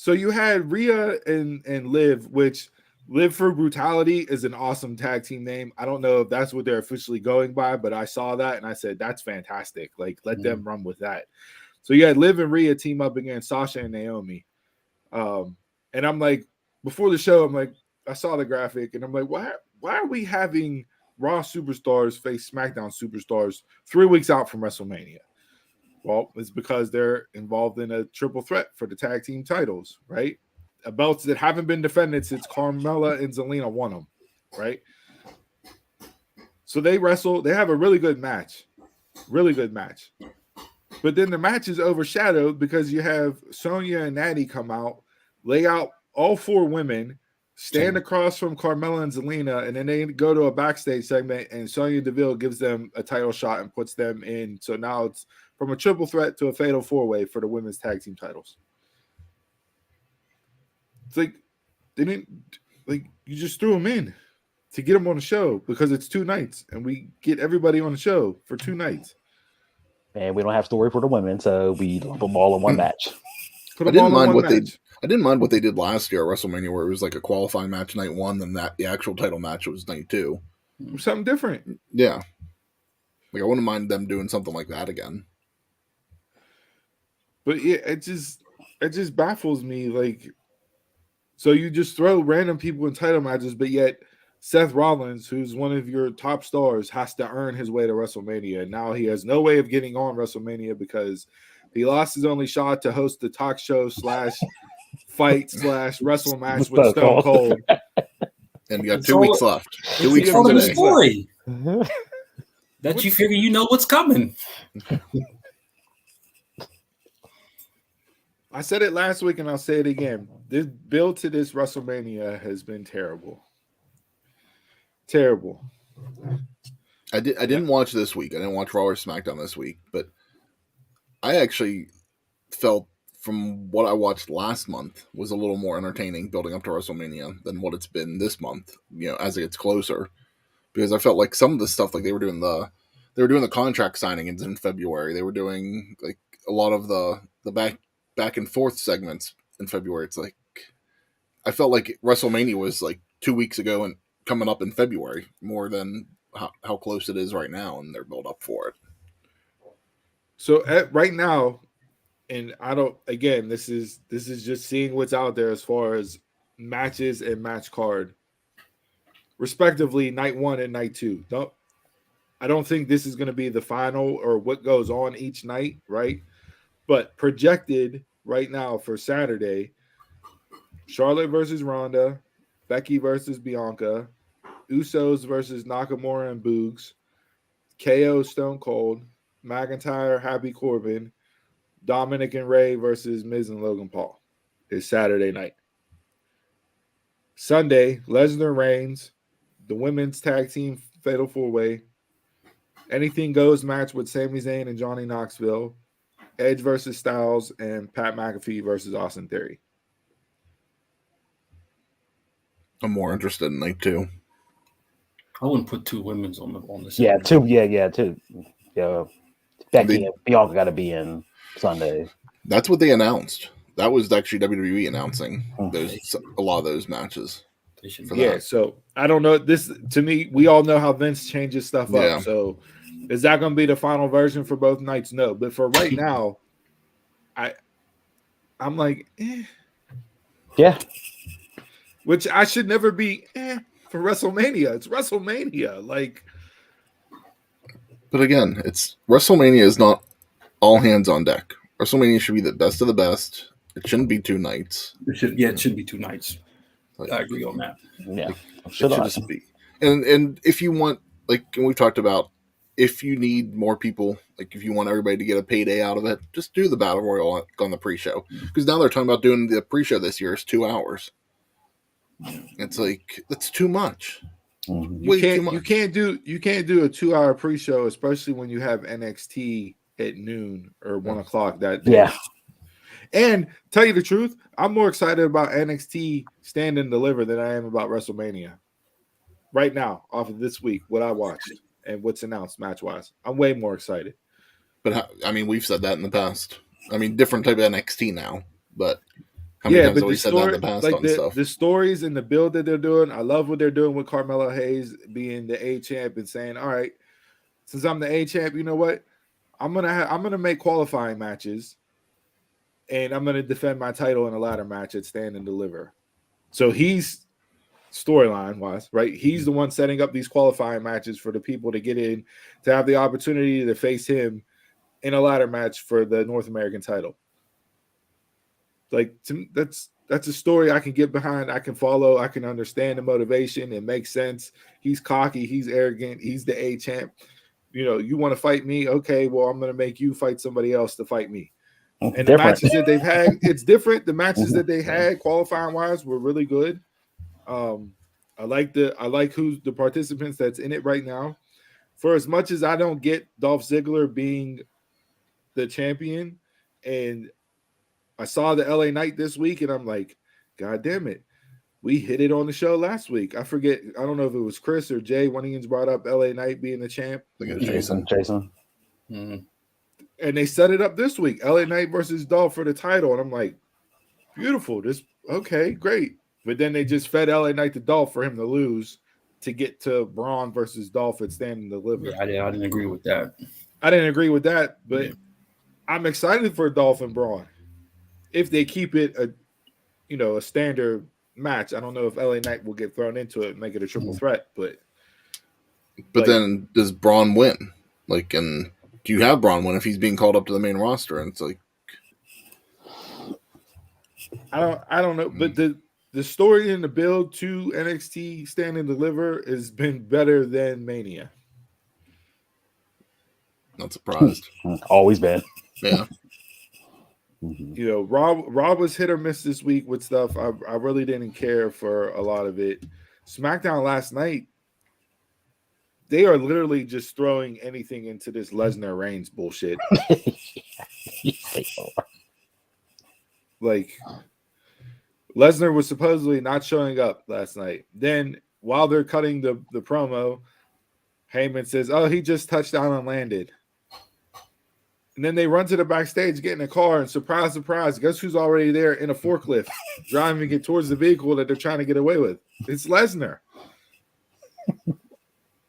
you had Rhea and Liv, which Live for Brutality is an awesome tag team name. I don't know if that's what they're officially going by, but I saw that and I said, that's fantastic. Like, let them run with that. So you had Liv and Rhea team up against Sasha and Naomi. And I'm like, before the show, I'm like, I saw the graphic and I'm like, why are we having Raw superstars face SmackDown superstars 3 weeks out from WrestleMania? Well, it's because they're involved in a triple threat for the tag team titles, right? Belts that haven't been defended since Carmella and Zelina won them, right? So they wrestle. They have a really good match. But then the match is overshadowed because you have Sonya and Natty come out, lay out all 4 women, stand across from Carmella and Zelina, and then they go to a backstage segment, and Sonya Deville gives them a title shot and puts them in. So now it's from a triple threat to a fatal 4-way for the women's tag team titles. It's like they didn't you just threw them in to get them on the show because it's 2 nights, and we get everybody on the show for 2 nights. And we don't have story for the women, so we lump them all in one match. I didn't mind what they did last year at WrestleMania, where it was like a qualifying match night 1, then the actual title match was night 2. Something different. Yeah. Like I wouldn't mind them doing something like that again. But yeah, it just baffles me. Like, so you just throw random people in title matches, but yet Seth Rollins, who's one of your top stars, has to earn his way to WrestleMania. And now he has no way of getting on WrestleMania because he lost his only shot to host the talk show / fight / wrestle match with Stone Cold. And you got 2 weeks left. 2 weeks from from the today. story. That you figure you know what's coming. I said it last week and I'll say it again. This build to this WrestleMania has been terrible. Terrible. I didn't watch this week. I didn't watch Raw or SmackDown this week, but I actually felt from what I watched last month was a little more entertaining building up to WrestleMania than what it's been this month, as it gets closer. Because I felt like some of the stuff, like they were doing the contract signings in February. They were doing like a lot of the back and forth segments in February. It's like I felt like WrestleMania was like 2 weeks ago and coming up in February more than how close it is right now and their build up for it. So right now, and this is just seeing what's out there as far as matches and match card, respectively, night 1 and night 2. I don't think this is going to be the final or what goes on each night, right? But projected right now for Saturday, Charlotte versus Ronda, Becky versus Bianca, Usos versus Nakamura and Boogs, KO Stone Cold, McIntyre, Happy Corbin, Dominic and Ray versus Miz and Logan Paul is Saturday night. Sunday, Lesnar Reigns, the women's tag team fatal 4-way, anything goes match with Sami Zayn and Johnny Knoxville, Edge versus Styles, and Pat McAfee versus Austin Theory. I'm more interested in night 2. I wouldn't put 2 women's on the Yeah, 2. Yeah, 2. Yeah, Becky and Bianca got to be in Sunday. That's what they announced. That was actually WWE announcing a lot of those matches. So I don't know. This, to me, we all know how Vince changes stuff up. So is that going to be the final version for both nights? No. But for right now, I'm like, Yeah. Which I should never be for WrestleMania. It's WrestleMania. Like, but again, it's WrestleMania is not all hands on deck. WrestleMania should be the best of the best. It shouldn't be 2 nights. It should be 2 nights. I agree on that. Yeah. It should just be. And if you want, like we've talked about, if you need more people, like if you want everybody to get a payday out of it, just do the Battle Royal on the pre-show. Because now they're talking about doing the pre-show this year is 2 hours. It's like that's too much. You can't do a 2-hour pre-show, especially when you have NXT at noon or 1 o'clock that day. Yeah. And tell you the truth, I'm more excited about NXT Stand and Deliver than I am about WrestleMania. Right now, off of this week, what I watched and what's announced match-wise, I'm way more excited. But we've said that in the past. Different type of NXT now, but how many times have we said that in the past on stuff? The stories and the build that they're doing, I love what they're doing with Carmelo Hayes being the A champ and saying, all right, since I'm the A champ, you know what? I'm gonna make qualifying matches, and I'm gonna defend my title in a ladder match at Stand and Deliver. So he's storyline wise, right? He's the one setting up these qualifying matches for the people to get in to have the opportunity to face him in a ladder match for the North American title. Like, that's a story I can get behind. I can follow. I can understand the motivation. It makes sense. He's cocky. He's arrogant. He's the A champ. You know, you want to fight me? Okay, well, I'm going to make you fight somebody else to fight me. And the matches that they've had, it's different. The matches that they had qualifying wise were really good. I like who's the participants that's in it right now. For as much as I don't get Dolph Ziggler being the champion, and I saw the LA Knight this week, and I'm like, God damn it. We hit it on the show last week. I forget. I don't know if it was Chris or Jay. One of you brought up LA Knight being the champ. I think it was Jason. Mm-hmm. And they set it up this week. LA Knight versus Dolph for the title. And I'm like, beautiful. Okay, great. But then they just fed LA Knight to Dolph for him to lose to get to Braun versus Dolph at Stand and Deliver. Yeah, I didn't agree with that. I didn't agree with that, but I'm excited for Dolph and Braun. If they keep it a standard match. I don't know if LA Knight will get thrown into it and make it a triple threat, but then does Braun win? Like, and do you have Braun win if he's being called up to the main roster? And it's like, I don't know, but the story and the build to NXT Stand and Deliver has been better than Mania. Not surprised. Always been. Yeah. You know, Raw was hit or miss this week with stuff. I really didn't care for a lot of it. SmackDown last night, they are literally just throwing anything into this Lesnar Reigns bullshit. Like, Lesnar was supposedly not showing up last night. Then, while they're cutting the promo, Heyman says, "Oh, he just touched down and landed." And then they run to the backstage, get in a car, and surprise, surprise, guess who's already there in a forklift, driving it towards the vehicle that they're trying to get away with? It's Lesnar.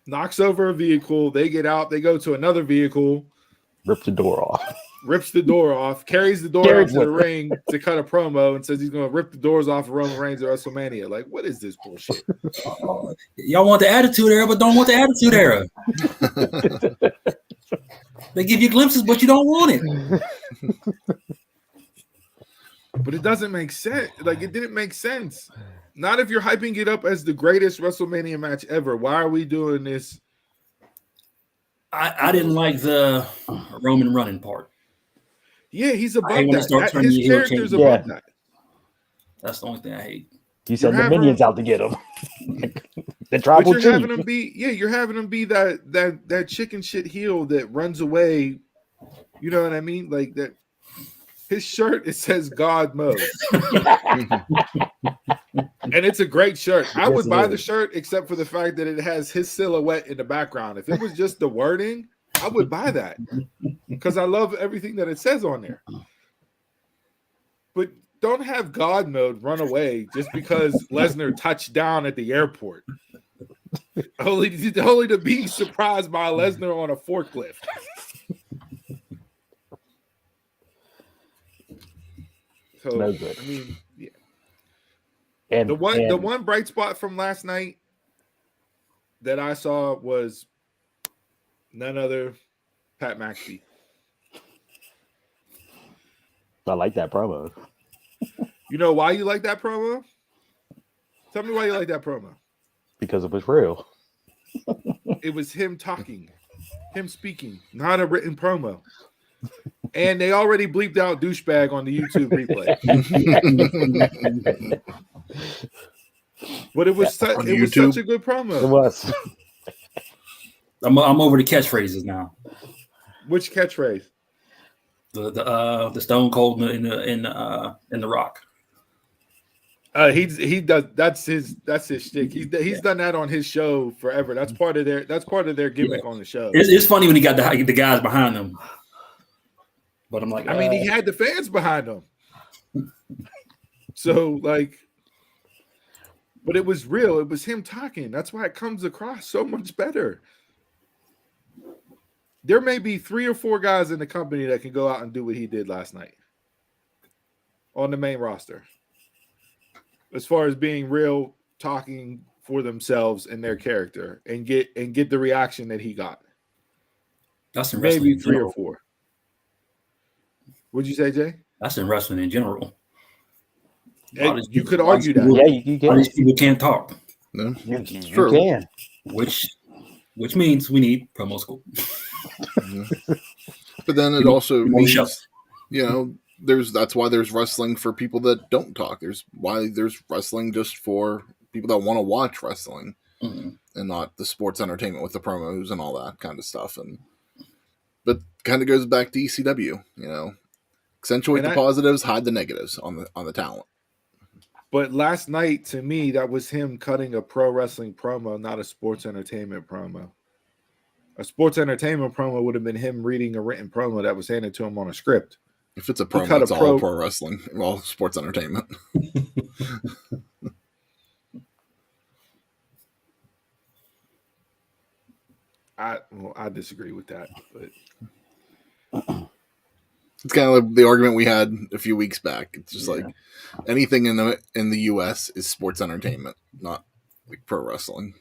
Knocks over a vehicle. They get out. They go to another vehicle. Rips the door off. Carries the door into the ring to cut a promo and says he's going to rip the doors off of Roman Reigns at WrestleMania. Like, what is this bullshit? Y'all want the Attitude Era, but don't want the Attitude Era. They give you glimpses, but you don't want it. But it doesn't make sense. Like, it didn't make sense. Not if you're hyping it up as the greatest WrestleMania match ever. Why are we doing this? I didn't like the Roman running part. Yeah, he's above that. His character's above that. That's the only thing I hate. You said the minions out to get him. The tribal chief. You're having him be that chicken shit heel that runs away. You know what I mean? Like that. His shirt, it says God mode. And it's a great shirt. I would buy the shirt except for the fact that it has his silhouette in the background. If it was just the wording, I would buy that because I love everything that it says on there. But don't have God mode run away just because Lesnar touched down at the airport. Only to be surprised by Lesnar on a forklift. So, no good. I mean, yeah. And the one bright spot from last night that I saw was none other Pat McAfee. I like that promo. You know why you like that promo? Tell me why you like that promo. Because it was real. It was him talking, him speaking, not a written promo. And they already bleeped out douchebag on the YouTube replay. But it was such a good promo. It was. I'm over the catchphrases now. Which catchphrase? The Stone Cold in the Rock. He does. That's his shtick. He's done that on his show forever. That's part of their gimmick on the show. It's funny when he got the guys behind him. But I'm like, I mean, he had the fans behind him. So, like, but it was real. It was him talking. That's why it comes across so much better. There may be 3 or 4 guys in the company that can go out and do what he did last night on the main roster. As far as being real talking for themselves and their character and get the reaction that he got. That's in wrestling Maybe in 3 general. or 4. What'd you say, Jay? That's in wrestling in general. You could argue that. Yeah, you All can. these people can't talk, No, You true. can. which means we need promo school. Yeah. But then it also means, that's why there's wrestling for people that don't talk. There's wrestling just for people that want to watch wrestling and not the sports entertainment with the promos and all that kind of stuff. But kind of goes back to ECW, accentuate the positives, hide the negatives on the talent. But last night, to me, that was him cutting a pro wrestling promo, not a sports entertainment promo. A sports entertainment promo would have been him reading a written promo that was handed to him on a script. If it's a promo, it's all pro wrestling, all sports entertainment. I disagree with that, but it's kind of like the argument we had a few weeks back. It's just like anything in the US is sports entertainment, not like pro wrestling.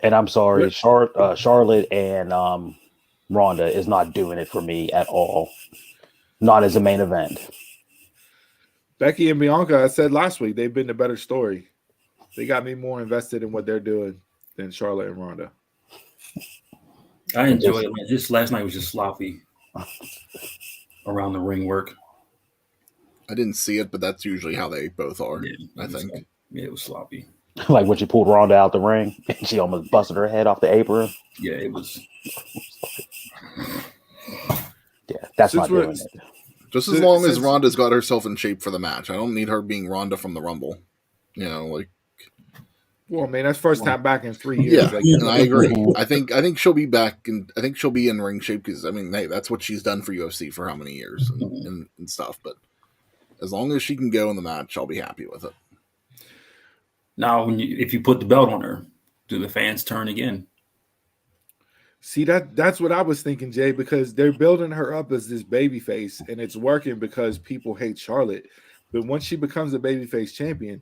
And I'm sorry, Charlotte and Ronda is not doing it for me at all. Not as a main event. Becky and Bianca, I said last week, they've been the better story. They got me more invested in what they're doing than Charlotte and Ronda. I enjoyed it. Just last night was just sloppy around the ring work. I didn't see it, but that's usually how they both are. Yeah, I think. It was sloppy. Like when she pulled Ronda out the ring and she almost busted her head off the apron. Yeah, it was. Yeah, that's not doing it. Just as long as Ronda's got herself in shape for the match. I don't need her being Ronda from the Rumble. Well, man, that's first time back in 3 years. Yeah, and I agree. I think she'll be back, and I think she'll be in ring shape because hey, that's what she's done for UFC for how many years and stuff. But as long as she can go in the match, I'll be happy with it. Now, if you put the belt on her, do the fans turn again? See, that's what I was thinking, Jay, because they're building her up as this babyface, and it's working because people hate Charlotte. But once she becomes a babyface champion,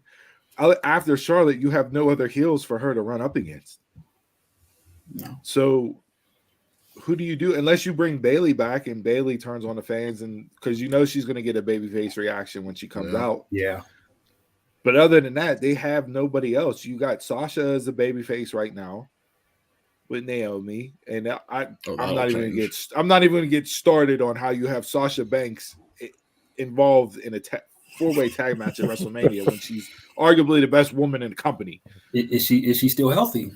after Charlotte, you have no other heels for her to run up against. No. So who do you do? Unless you bring Bayley back and Bayley turns on the fans, and because she's going to get a babyface reaction when she comes out. Yeah. But other than that, they have nobody else. You got Sasha as a babyface right now with Naomi, and I'm not even going to get started on how you have Sasha Banks involved in a four-way tag match at WrestleMania when she's arguably the best woman in the company. Is she still healthy?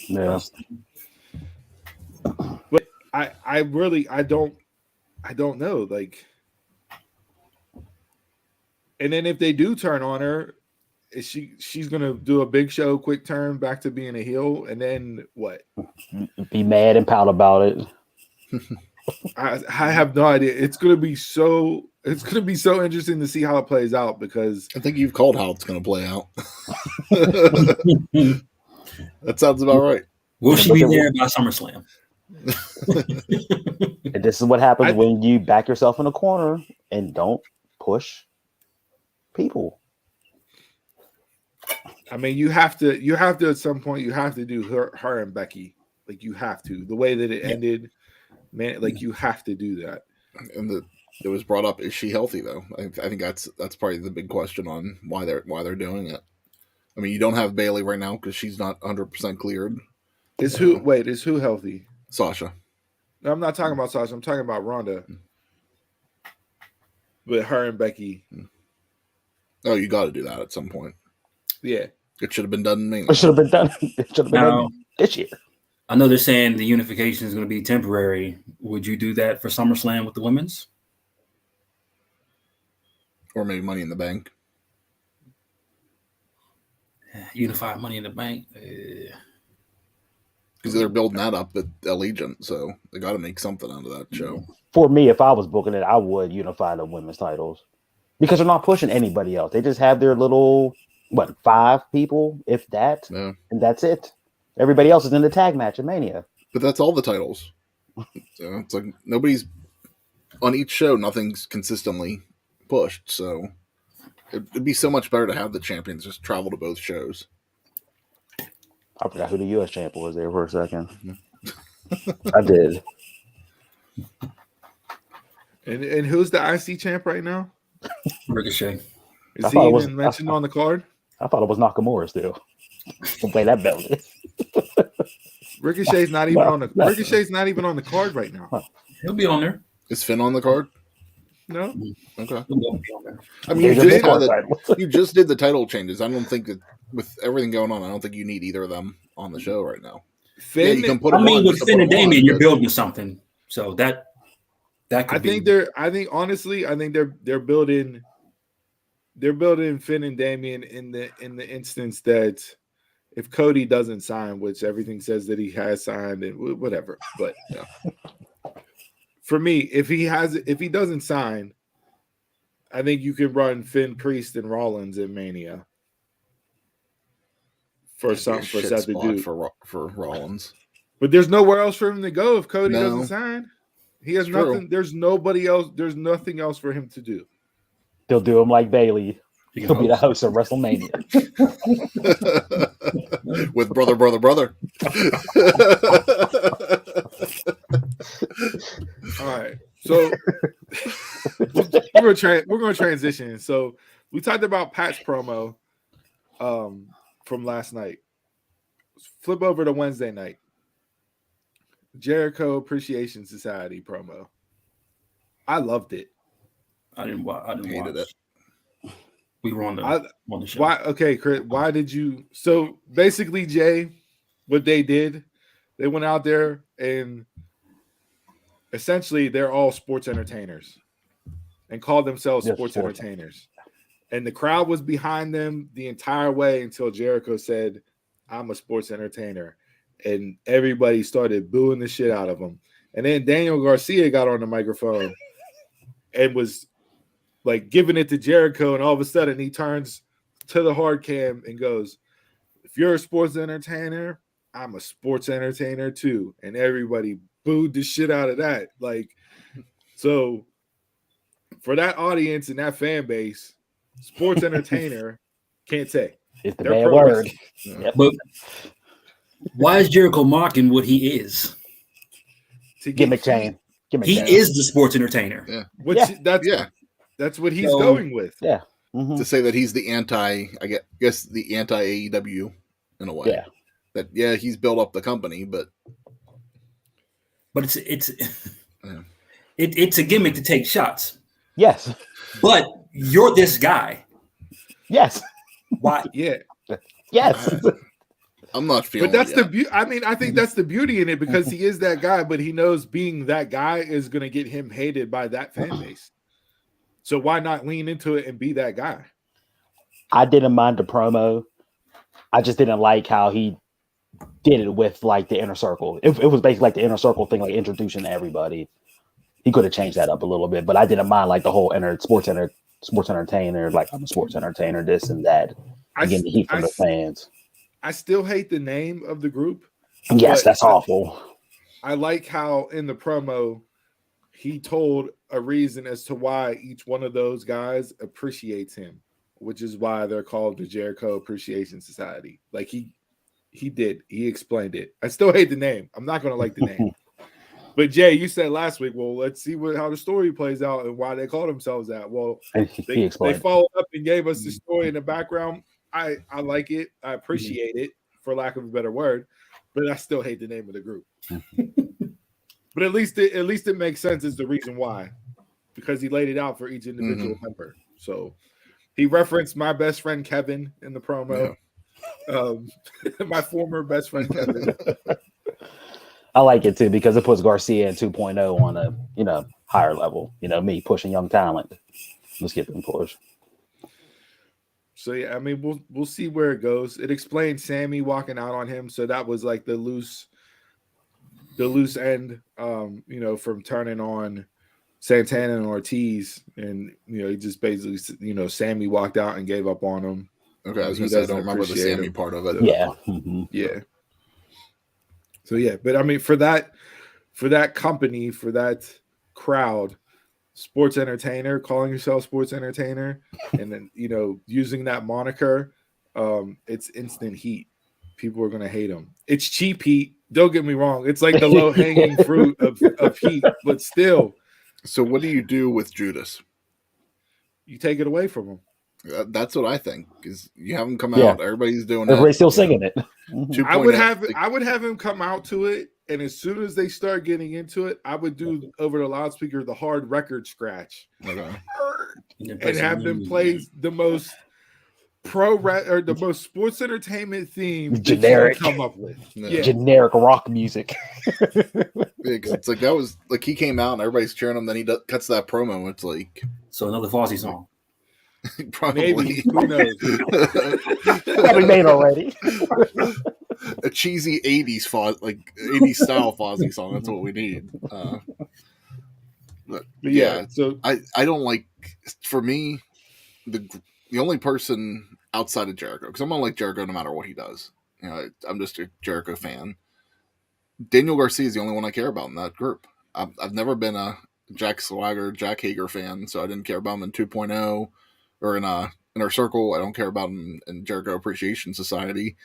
Yeah. But I don't know. Like, and then if they do turn on her, is she's gonna do a Big Show quick turn back to being a heel, and then what? Be mad and pout about it. I have no idea. It's gonna be so interesting to see how it plays out, because I think you've called how it's gonna play out. That sounds about right. Will she be there by SummerSlam? And this is what happens when you back yourself in a corner and don't push people. I mean, you have to at some point, you have to do her and Becky. Like, you have to. The way that it ended, man, like, you have to do that. And it was brought up, is she healthy though? I think that's probably the big question on why they're doing it. I mean, you don't have Bayley right now because she's not 100% cleared. Is who healthy? Sasha. No, I'm not talking about Sasha. I'm talking about Ronda. But her and Becky. Oh, you got to do that at some point. Yeah. It should have been done It should have been done. It should have been done this year. I know they're saying the unification is going to be temporary. Would you do that for SummerSlam with the women's? Or maybe Money in the Bank. Unified Money in the Bank. Because they're building that up at Allegiant, so they got to make something out of that show. For me, if I was booking it, I would unify the women's titles because they're not pushing anybody else. They just have their little 5 people, if that, and that's it. Everybody else is in the tag match at Mania. But that's all the titles. So it's like nobody's on each show. Nothing's consistently pushed. So It'd be so much better to have the champions just travel to both shows. I forgot who the U.S. champ was there for a second. I did. And who's the IC champ right now? Ricochet. Is he even mentioned on the card? I thought it was Nakamura still. The way that belt is. Ricochet's not even on the Ricochet's not even on the card right now. He'll be on there. Is Finn on the card? No. Okay. He'll be on there. I mean, you just did the title changes. I don't think that with everything going on, I don't think you need either of them on the show right now. Finn, you can put with Finn and Damien, you're building something. So that could honestly, they're building Finn and Damien in the instance that if Cody doesn't sign, which everything says that he has signed and whatever, but for me, if he doesn't sign, I think you can run Finn, Priest, and Rollins in Mania for something for Seth to do for Rollins. But there's nowhere else for him to go if Cody doesn't sign. He has nothing. There's nobody else. There's nothing else for him to do. They'll do him like Bailey. He'll be the host of WrestleMania with brother. All right, so we're going to transition. So we talked about Pat's promo from last night. Flip over to Wednesday night. Jericho Appreciation Society promo. I loved it. I didn't Hated it. We were on the show. Why? Okay, Chris. Why did you? So basically, Jay, what they did, they went out there and essentially they're all sports entertainers and called themselves sports entertainers. And the crowd was behind them the entire way until Jericho said, "I'm a sports entertainer," and everybody started booing the shit out of him. And then Daniel Garcia got on the microphone and was like giving it to Jericho, and all of a sudden he turns to the hard cam and goes, "If you're a sports entertainer, I'm a sports entertainer too." And everybody booed the shit out of that. Like, so for that audience and that fan base, sports entertainer can't say. It's the bad word. Yep. But why is Jericho mocking what he is? Gimmick chain. He is the sports entertainer. Yeah. That's what he's going with. Yeah. Mm-hmm. To say that he's the anti AEW in a way. Yeah. That he's built up the company, but it's a gimmick to take shots. Yes. But you're this guy. Yes. Why? Yeah. Yes. I'm not feeling. But that's the beauty. I mean, I think that's the beauty in it because he is that guy, but he knows being that guy is going to get him hated by that fan base. So why not lean into it and be that guy? I didn't mind the promo. I just didn't like how he did it with like the inner circle. It was basically like the inner circle thing, like introducing everybody. He could have changed that up a little bit, but I didn't mind like the whole sports entertainer, like I'm a sports entertainer, this and that. Getting the heat from the fans. I still hate the name of the group. Yes, that's awful. I like how in the promo he told a reason as to why each one of those guys appreciates him, which is why they're called the Jericho Appreciation Society. Like he explained it. I still hate the name. I'm not going to like the name. But Jay, you said last week, well, let's see how the story plays out and why they call themselves that. Well, they followed up and gave us the story in the background. I like it. I appreciate it, for lack of a better word, but I still hate the name of the group. But at least it makes sense as the reason why, because he laid it out for each individual member. So he referenced my best friend Kevin in the promo. Yeah. My former best friend Kevin. I like it too because it puts Garcia in 2.0 on a higher level. Me pushing young talent. Let's get them pushed. So yeah, I mean we'll see where it goes. It explained Sammy walking out on him, so that was like the loose end, from turning on Santana and Ortiz, and he just basically, Sammy walked out and gave up on him. Okay, I was gonna say I don't remember the Sammy part of it. Yeah, yeah. So yeah, but I mean for that company, for that crowd, sports entertainer, calling yourself sports entertainer, and then using that moniker, it's instant heat. People are gonna hate him. It's cheap heat. Don't get me wrong. It's like the low hanging fruit of heat, but still. So what do you do with Judas? You take it away from him. That's what I think. Because you have him come out. Everybody's doing it. Everybody's still singing it. I would have him come out to it, and as soon as they start getting into it, I would do over the loudspeaker the hard record scratch, and have them play the most or the most sports entertainment theme generic come up with. Generic rock music. It's like that was like he came out and everybody's cheering him. Then he cuts that promo. It's like another Fozzy song. Probably. Maybe. Who knows? Probably made already. A cheesy 80s 80s style Fozzy song. That's what we need. But yeah, so I don't like. For me, the only person outside of Jericho, because I'm gonna like Jericho no matter what he does. I'm just a Jericho fan. Daniel Garcia is the only one I care about in that group. I've never been a Jack Swagger, Jack Hager fan, so I didn't care about him in 2.0 or in Inner Circle. I don't care about him in Jericho Appreciation Society,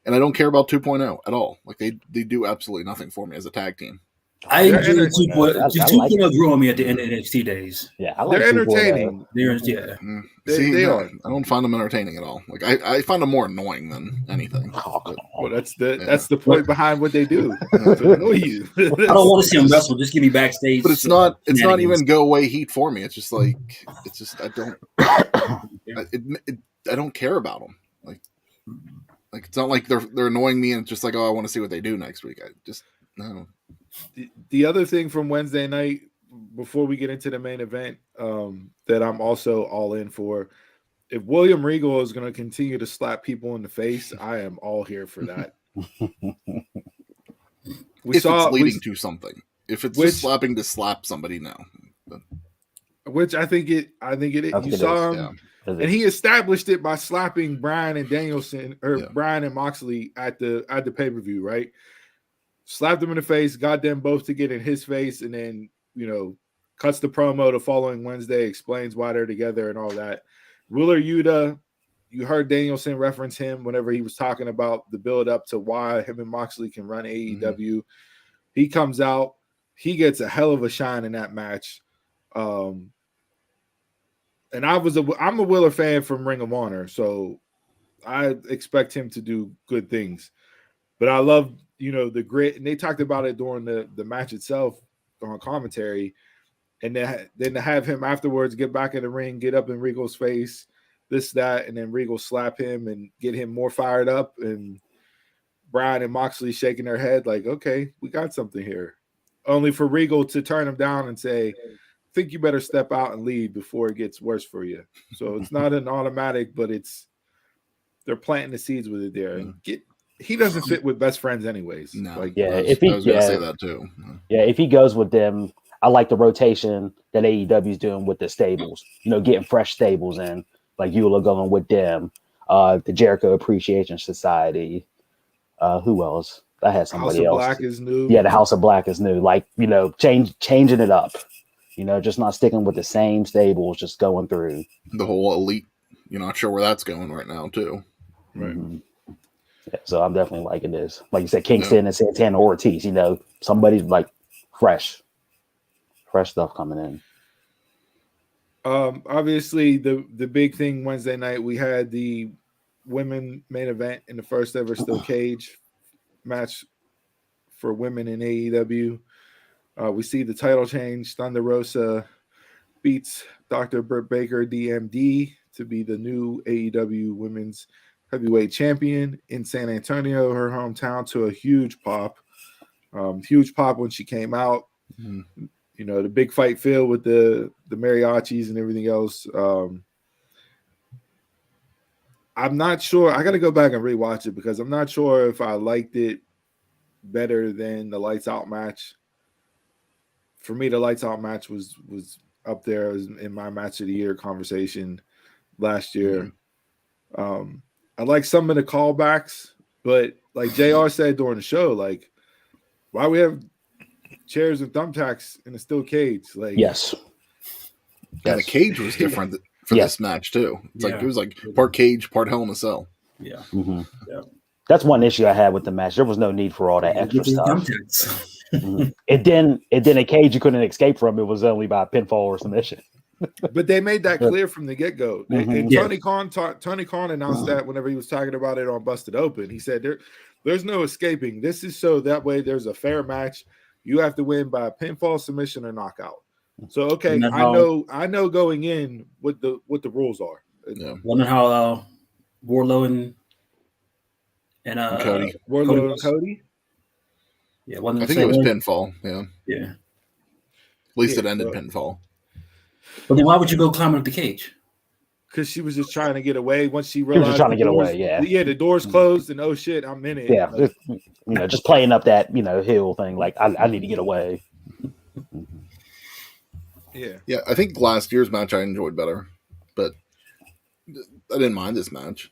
and I don't care about 2.0 at all. Like they do absolutely nothing for me as a tag team. I enjoy 2.0 grew on me at the end of NXT days. Yeah, they're entertaining. They are. I don't find them entertaining at all. Like I find them more annoying than anything. Well, that's the point behind what they do to annoy you. I don't want to see them wrestle. Just give me backstage. But it's not even go away heat for me. It's just I don't. I don't care about them. Like it's not like they're annoying me and it's just like, oh, I want to see what they do next week. I just no. The other thing from Wednesday night, before we get into the main event, that I'm also all in for, if William Regal is going to continue to slap people in the face, I am all here for that. It's leading to something. If it's just slapping to slap somebody, no. Which I think it. You saw him, and he established it by slapping Bryan and Danielson Bryan and Moxley at the pay-per-view, right? Slapped him in the face, got them both to get in his face, and then, cuts the promo the following Wednesday, explains why they're together and all that. Wheeler Yuta, you heard Danielson reference him whenever he was talking about the build up to why him and Moxley can run AEW. Mm-hmm. He comes out, he gets a hell of a shine in that match. And I'm a Wheeler fan from Ring of Honor, so I expect him to do good things. But I love, the grit, and they talked about it during the match itself on commentary, and then to have him afterwards get back in the ring, get up in Regal's face, that, and then Regal slap him and get him more fired up, and Bryan and Moxley shaking their head like, okay, we got something here. Only for Regal to turn him down and say, I think you better step out and leave before it gets worse for you. So it's not an automatic, but they're planting the seeds with it there. And he doesn't fit with best friends anyways. No. I was going to say that too. Yeah, if he goes with them, I like the rotation that AEW is doing with the stables. Getting fresh stables in, like Eula going with them, the Jericho Appreciation Society. Who else? I had somebody else. House of Black is new. Yeah, the House of Black is new. Like, changing it up. Just not sticking with the same stables, just going through. The whole elite, you're not sure where that's going right now, too. Right. Mm-hmm. Yeah, so I'm definitely liking this. Like you said, Kingston and Santana Ortiz, somebody's like fresh stuff coming in. Obviously the big thing Wednesday night, we had the women main event in the first ever steel cage match for women in AEW. We see the title change. Thunder Rosa beats Dr. Britt Baker, DMD, to be the new AEW women's heavyweight champion in San Antonio, her hometown, to a huge pop. Huge pop when she came out. Mm-hmm. The big fight field with the mariachis and everything else. I'm not sure. I got to go back and rewatch it because I'm not sure if I liked it better than the Lights Out match. For me, the Lights Out match was up there in my match of the year conversation last year. Mm-hmm. I like some of the callbacks, but like JR said during the show, like, why we have chairs and thumbtacks in a steel cage? Like, yes, And the cage was different for this match too. It's like it was like part cage, part Hell in a Cell. Yeah. Mm-hmm. Yeah. That's one issue I had with the match. There was no need for all that extra stuff. Mm-hmm. It then a cage you couldn't escape from. It was only by pinfall or submission. But they made that clear from the get-go. And Tony Khan announced that whenever he was talking about it on Busted Open. He said there's no escaping. This is so that way there's a fair match. You have to win by pinfall, submission, or knockout. So I know going in what the rules are. Yeah. Wondering how Wardlow and Cody. Wardlow and Cody. Yeah, I think it was pinfall. Yeah. Yeah. At least it ended pinfall. But then why would you go climbing up the cage? Because she was just trying to get away. Once she realized she was trying to get away, the doors closed and oh shit, I'm in it. Yeah, just playing up that heel thing. Like I need to get away. Yeah. I think last year's match I enjoyed better, but I didn't mind this match.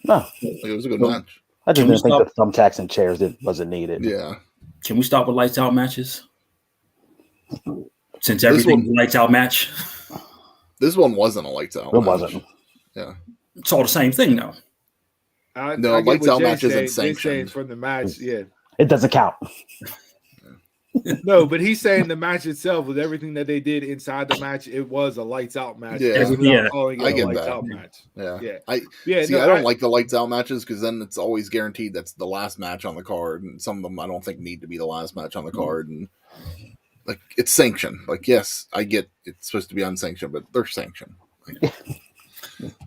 No, it was a good match. I just didn't think the thumbtacks and chairs wasn't needed. Yeah. Can we stop with lights out matches? Since everything's a lights out match. This one wasn't a lights out. It wasn't. Yeah. It's all the same thing, though. No, lights out match isn't sanctioned from the match. Yeah. It doesn't count. No, but he's saying the match itself with everything that they did inside the match, it was a lights out match. Yeah, I get that. Out match. Yeah. I don't like the lights out matches because then it's always guaranteed that's the last match on the card, and some of them I don't think need to be the last match on the card, and like it's sanctioned. Like, yes, I get it's supposed to be unsanctioned, but they're sanctioned.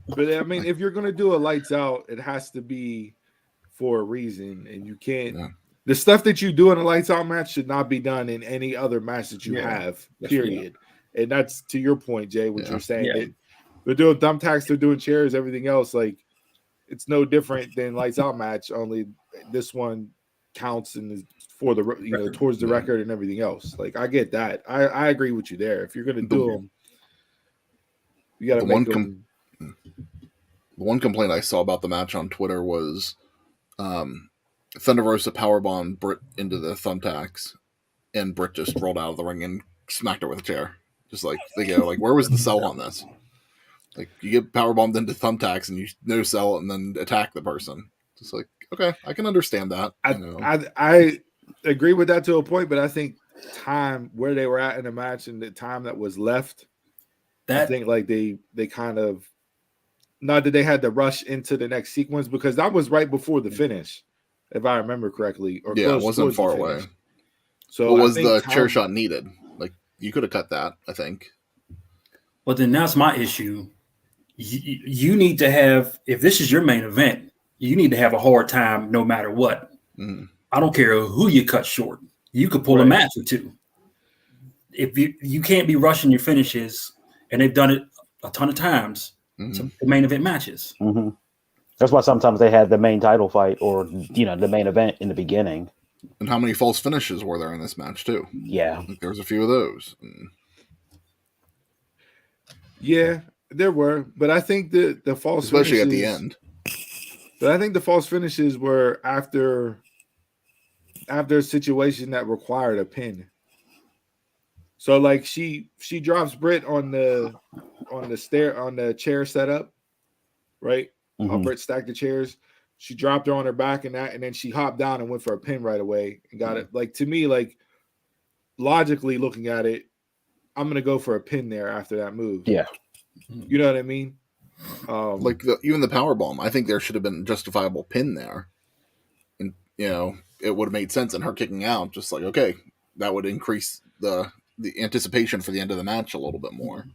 But I mean, if you're gonna do a lights out, it has to be for a reason, and you can't. Yeah. The stuff that you do in a lights out match should not be done in any other match that you have. Period. And that's to your point, Jay. What you're saying, they're doing thumbtacks, they're doing chairs, everything else. Like it's no different than lights out match. Only this one counts and is for the towards the record and everything else. Like I get that. I agree with you there. If you're gonna do them, you got to make them. The one complaint I saw about the match on Twitter was Thunder Rosa powerbombed Britt into the thumbtacks, and Britt just rolled out of the ring and smacked her with a chair. Just like they go, like, where was the sell on this? Like you get powerbombed into thumbtacks and you no sell and then attack the person. Just like, okay, I can understand that. I agree with that to a point, but I think time where they were at in the match and the time that was left, I think like they kind of not that they had to rush into the next sequence because that was right before the finish. If I remember correctly, or it wasn't far away. So, what was the chair shot needed? Like you could have cut that, I think. Well, then that's my issue. You need to have, if this is your main event, you need to have a hard time no matter what. Mm. I don't care who you cut short. You could pull a match or two. If you can't be rushing your finishes, and they've done it a ton of times to the main event matches. Mm-hmm. That's why sometimes they had the main title fight or, the main event in the beginning. And how many false finishes were there in this match, too? Yeah. Like there was a few of those. Yeah, there were. But I think the false especially finishes, at the end. But I think the false finishes were after a situation that required a pin. So, like, she drops Britt on the chair setup, right? Britt stacked the chairs. She dropped her on her back and then she hopped down and went for a pin right away and got it. Like to me, like logically looking at it, I'm gonna go for a pin there after that move. Yeah, you know what I mean. Like even the power bomb, I think there should have been a justifiable pin there, and it would have made sense in her kicking out. Just like okay, that would increase the anticipation for the end of the match a little bit more.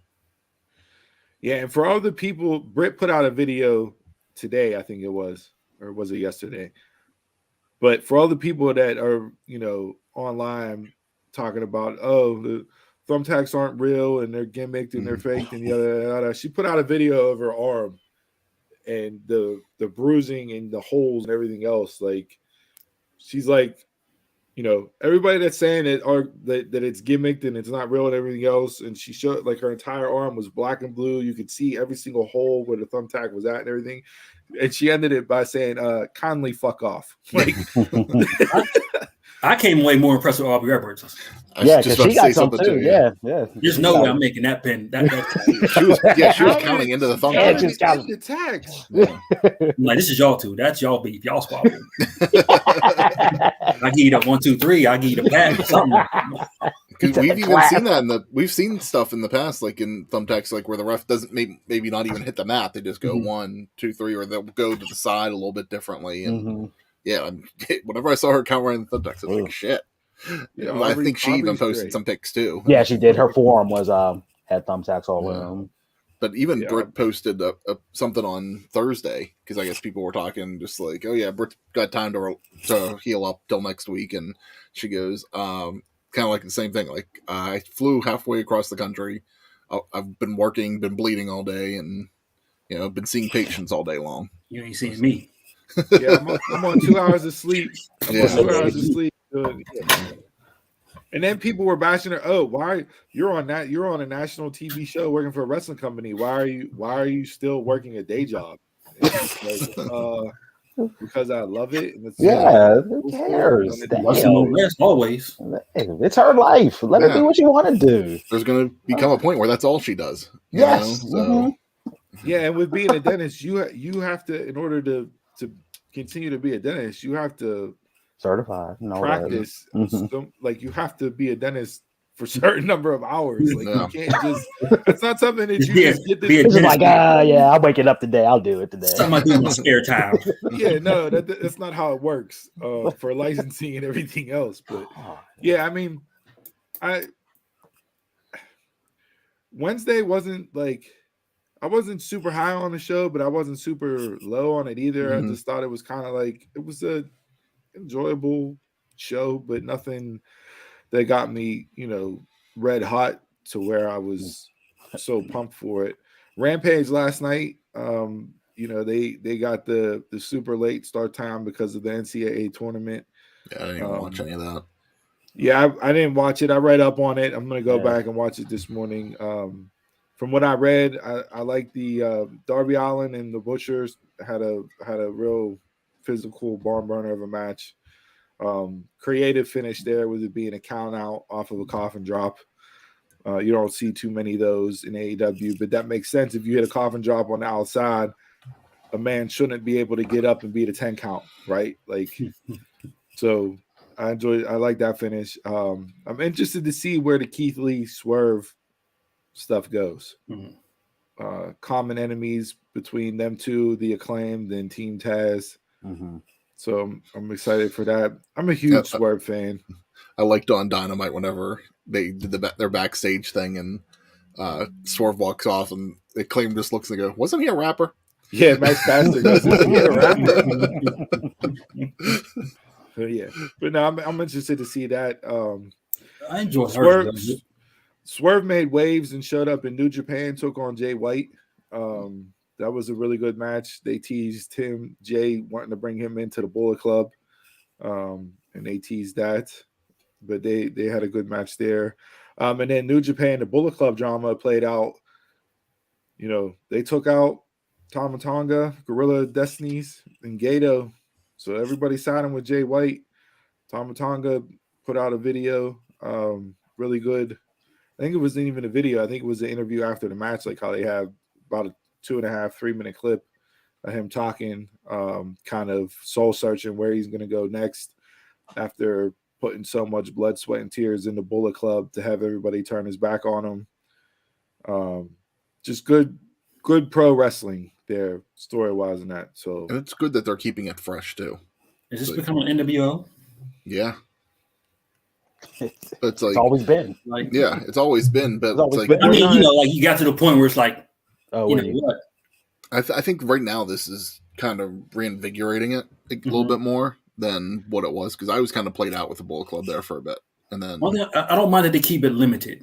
Yeah, and for all the people, Britt put out a video today, I think it was, or was it yesterday? But for all the people that are, online talking about, the thumbtacks aren't real and they're gimmicked and they're fake and yada. She put out a video of her arm and the bruising and the holes and everything else. Like, she's like, everybody that's saying that it's gimmicked and it's not real and everything else. And she showed like her entire arm was black and blue. You could see every single hole where the thumbtack was at and everything. And she ended it by saying, kindly fuck off. Like, I came away more impressed with Aubrey Edwards. Yeah, because she got some too. Yeah. There's no way I'm making that pin. She was counting into the thumb. Yeah, tag. she's counting the tags. Yeah. I'm like, this is y'all two. That's y'all beef. Y'all squabble. I give you the 1, 2, 3. I give you the pack or something. We've even seen that we've seen stuff in the past, like in thumbtacks, like where the ref doesn't maybe not even hit the mat. They just go 1, 2, 3, or they'll go to the side a little bit differently. And yeah, whenever I saw her count wearing the thumbtacks, I was like, shit. Yeah, I think she even posted great. some pics too. Yeah, she did. Her forum was had thumbtacks all over them. But even Britt posted something on Thursday because I guess people were talking just like, oh yeah, Britt got time to heal up till next week, and she goes, kind of like the same thing. Like I flew halfway across the country. I've been working, been bleeding all day, and been seeing patients all day long. You ain't seeing me. Yeah, I'm on 2 hours of sleep. I'm on 2 hours of sleep. And then people were bashing her. Oh, why you're on a national TV show working for a wrestling company? Why are you still working a day job? Because I love it. And who cares? Always. It's her life. Let her do what she want to do. There's going to become a point where that's all she does. Yes. Yeah, and with being a dentist, you have to, in order to continue to be a dentist, you have to certified practice. Like you have to be a dentist for a certain number of hours. Like you can't just. It's not something that you just get. It's just like I'll wake it up today. I'll do it today. Something I do in my spare time. Yeah, no, that's not how it works for licensing and everything else. But yeah, I mean, Wednesday wasn't like. I wasn't super high on the show, but I wasn't super low on it either. I just thought it was kind of like it was a enjoyable show, but nothing that got me, red hot to where I was so pumped for it. Rampage last night, they got the super late start time because of the NCAA tournament. Yeah, I didn't even watch any of that. Yeah, I didn't watch it. I read up on it. I'm gonna go back and watch it this morning. From what I read, I like the Darby Allin and the Butchers had a real physical barn burner of a match. Creative finish there with it being a count out off of a coffin drop. You don't see too many of those in AEW, but that makes sense. If you hit a coffin drop on the outside, a man shouldn't be able to get up and beat a 10 count, right? Like, so I like that finish. I'm interested to see where the Keith Lee Swerve stuff goes. Common enemies between them two, the Acclaimed and Team Taz. So I'm excited for that. I'm a huge Swerve fan. I liked on Dynamite whenever they did their backstage thing and Swerve walks off and the Acclaimed just looks and go, wasn't he a rapper? Yeah, Max Caster goes, isn't he a rapper? Yeah, but no, I'm interested to see that. I enjoy Swerve made waves and showed up in New Japan, took on Jay White. That was a really good match. They teased him, Jay, wanting to bring him into the Bullet Club, and they teased that. But they had a good match there. And then New Japan, the Bullet Club drama played out. They took out Tama Tonga, Gorilla Destinies, and Gato. So everybody siding with Jay White. Tama Tonga put out a video, really good. I think it wasn't even a video. I think it was an interview after the match, like how they have about a 2.5-3 minute clip of him talking, kind of soul searching where he's going to go next after putting so much blood, sweat, and tears in the Bullet Club to have everybody turn his back on him. Just good pro wrestling there, story wise, and that. So and it's good that they're keeping it fresh too. Is this becoming an NWO? Yeah. It's always been. It's always been. But it's like, I mean, like you got to the point where it's like, what? I think right now this is kind of reinvigorating it a little bit more than what it was because I was kind of played out with the Bullet Club there for a bit, and then I don't mind that they keep it limited.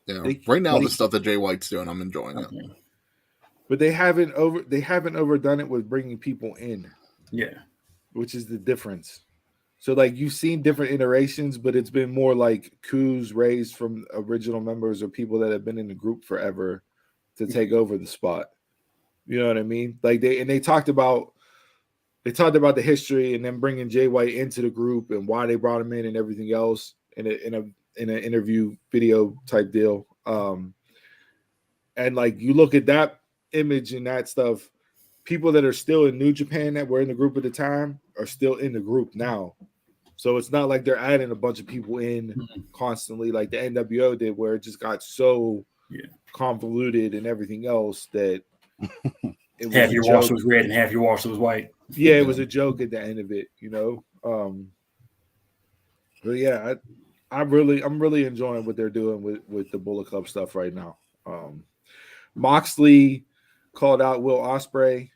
Yeah, right now the stuff that Jay White's doing, I'm enjoying it. But they haven't overdone it with bringing people in. Yeah, which is the difference. So, like, you've seen different iterations, but it's been more like coups raised from original members or people that have been in the group forever to take over the spot. You know what I mean? Like, they talked about they talked about the history and then bringing Jay White into the group and why they brought him in and everything else in an interview video type deal. And like you look at that image and that stuff, people that are still in New Japan that were in the group at the time are still in the group now. So it's not like they're adding a bunch of people in constantly like the NWO did, where it just got so convoluted and everything else that it was half your washer was red and half your washer was white. Yeah, it was a joke at the end of it, you know. But yeah, I'm really enjoying what they're doing with the Bullet Club stuff right now. Moxley called out Will Ospreay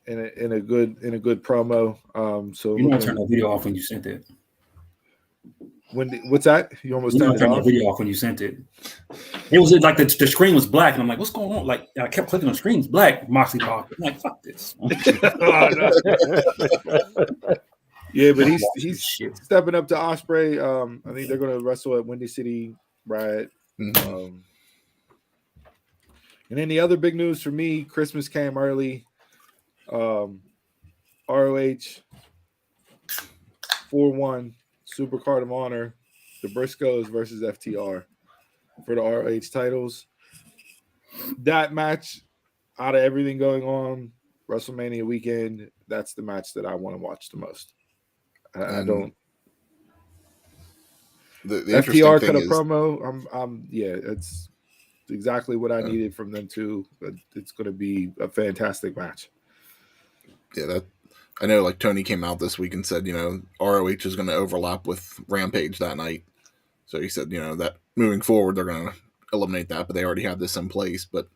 in a good promo. So you want to turn the video off when you sent it. What's that? You almost turned the video off when you sent it. It was like the screen was black, and I'm like, "What's going on?" Like I kept clicking on the screen's black. Moxley popped. I'm like, "Fuck this." Yeah, but he's stepping up to Ospreay. I think they're going to wrestle at Windy City Riot. And then the other big news for me, Christmas came early. ROH 4-1 Super Card of Honor, the Briscoes versus FTR for the ROH titles. That match, out of everything going on, WrestleMania weekend, that's the match that I want to watch the most. I don't. The FTR cut a promo. It's exactly what I needed from them too. It's going to be a fantastic match. Yeah, I know. Like Tony came out this week and said, ROH is going to overlap with Rampage that night. So he said, that moving forward they're going to eliminate that, but they already have this in place. But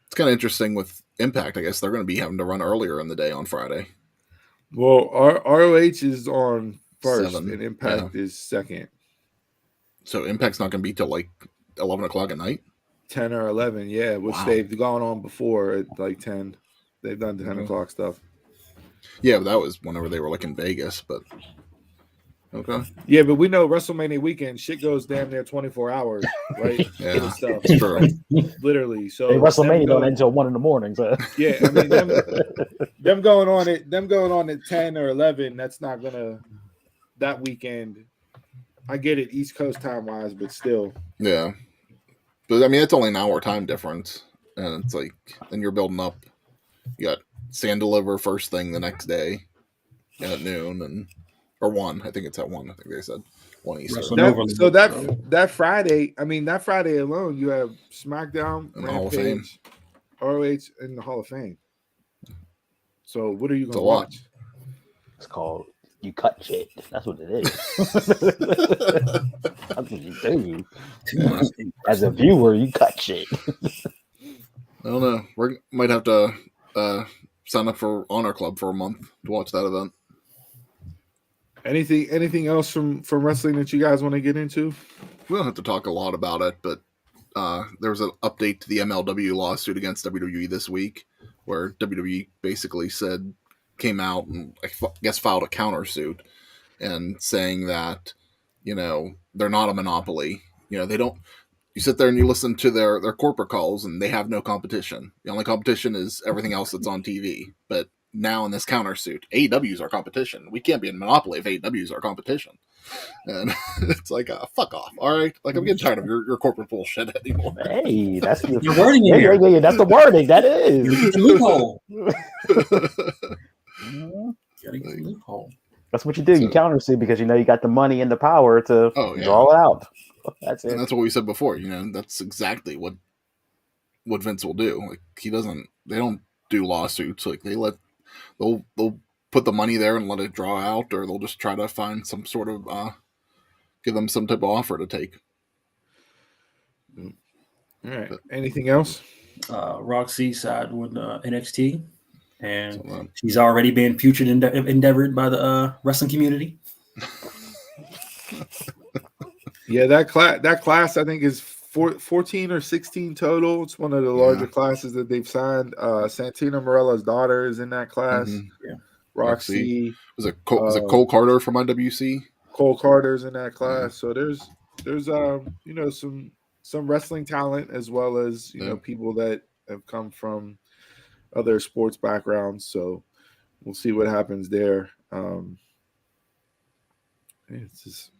it's kind of interesting with Impact. I guess they're going to be having to run earlier in the day on Friday. Well, ROH is on first, and Impact is second. So Impact's not going to be till like 11 o'clock at night? 10 or 11, yeah, which they've gone on before at like 10. They've done 10 o'clock stuff. Yeah, but that was whenever they were like in Vegas, but okay. Yeah, but we know WrestleMania weekend, shit goes damn near 24 hours, right? Yeah, stuff. it's true. Literally. So WrestleMania don't end until 1 a.m. So yeah, I mean them going on at 10 or 11, that's not gonna that weekend. I get it, East Coast time wise, but still. Yeah. But I mean it's only an hour time difference. And it's like then you're building up. You got Sand Deliver first thing the next day at noon or 1. I think it's at 1. I think they said 1 Eastern. That Friday, that Friday alone, you have SmackDown, and the Hall of Fame, ROH, and the Hall of Fame. So what are you going to watch? It's called you cut shit. That's what it is. That's what you do. As a viewer, you cut shit. I don't know. We might have to sign up for Honor Club for a month to watch that event. Anything else from wrestling that you guys want to get into? We don't have to talk a lot about it, but there was an update to the MLW lawsuit against WWE this week, where WWE basically came out and I guess filed a countersuit and saying that they're not a monopoly. They don't. You sit there and you listen to their corporate calls, and they have no competition. The only competition is everything else that's on TV. But now in this countersuit, AEW is our competition. We can't be a monopoly if AEW is our competition. And it's like, fuck off, all right? Like, I'm getting tired of your corporate bullshit anymore. Hey, that's the wording in here. Yeah, that's the wording. That is. Loophole. Loophole. That's what you do. You countersuit because you got the money and the power to draw it out. That's it. And that's what we said before. That's exactly what Vince will do. Like they don't do lawsuits. Like they'll put the money there and let it draw out, or they'll just try to find some sort of give them some type of offer to take. All right. Anything else? Roxy side with NXT, and she's already been putrid endeavored by the wrestling community. Yeah, that class I think is 14 or 16 total. It's one of the larger classes that they've signed. Santino Marella's daughter is in that class. Mm-hmm. Yeah, Roxy. Was it Cole Carter from IWC? Cole Carter's in that class. So there's some wrestling talent as well as people that have come from other sports backgrounds. So we'll see what happens there. It's just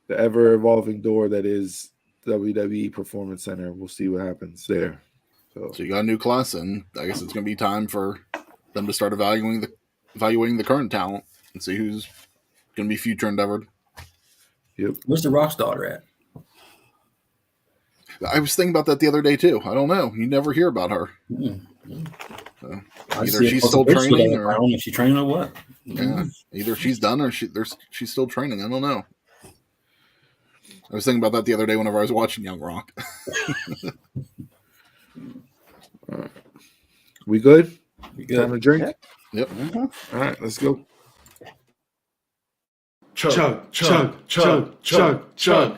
the ever evolving door that is WWE Performance Center. We'll see what happens there. So you got a new class, and I guess it's going to be time for them to start evaluating the current talent and see who's going to be future endeavored. Yep. Where's the Rock's daughter at? I was thinking about that the other day too. I don't know. You never hear about her. So, either she's still training, or I don't know if she's training or what. Yeah, either she's done or she's still training. I don't know. I was thinking about that the other day whenever I was watching Young Rock. We good? We good. Time to drink? Yep. All right, let's go. Chug, chug, chug, chug, chug.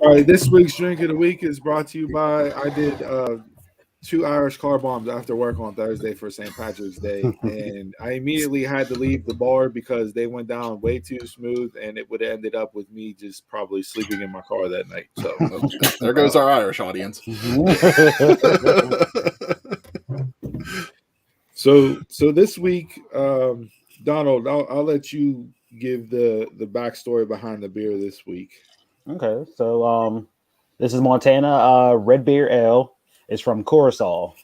All right, this week's drink of the week is brought to you by, I did 2 Irish car bombs after work on Thursday for St. Patrick's Day, and I immediately had to leave the bar because they went down way too smooth, and it would have ended up with me just probably sleeping in my car that night. So there goes our Irish audience. So this week, Donald, I'll let you give the backstory behind the beer this week. Okay, so this is Montana Red Beer Ale. It's from Curaçao,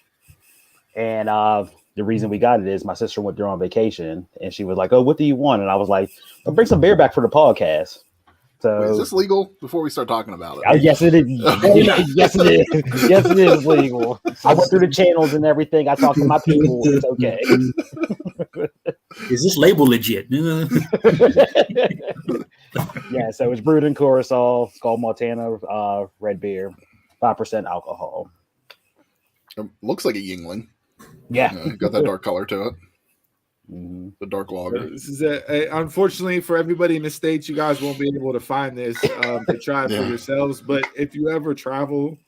and the reason we got it is my sister went there on vacation, and she was like, "Oh, what do you want?" And I was like, "I'll bring some beer back for the podcast." So, wait, is this legal? Before we start talking about it, yes, it is. Yes, it is. Yes, it is legal. I went through the channels and everything. I talked to my people. It's okay. Is this label legit? Yeah, so it's brewed in Curaçao. It's called Montana Red Beer, 5% alcohol. it looks like a Yingling. Yeah, Got that dark color to it. Mm-hmm. The dark lager. This is unfortunately for everybody in the States, you guys won't be able to find this to try it for yourselves. But if you ever travel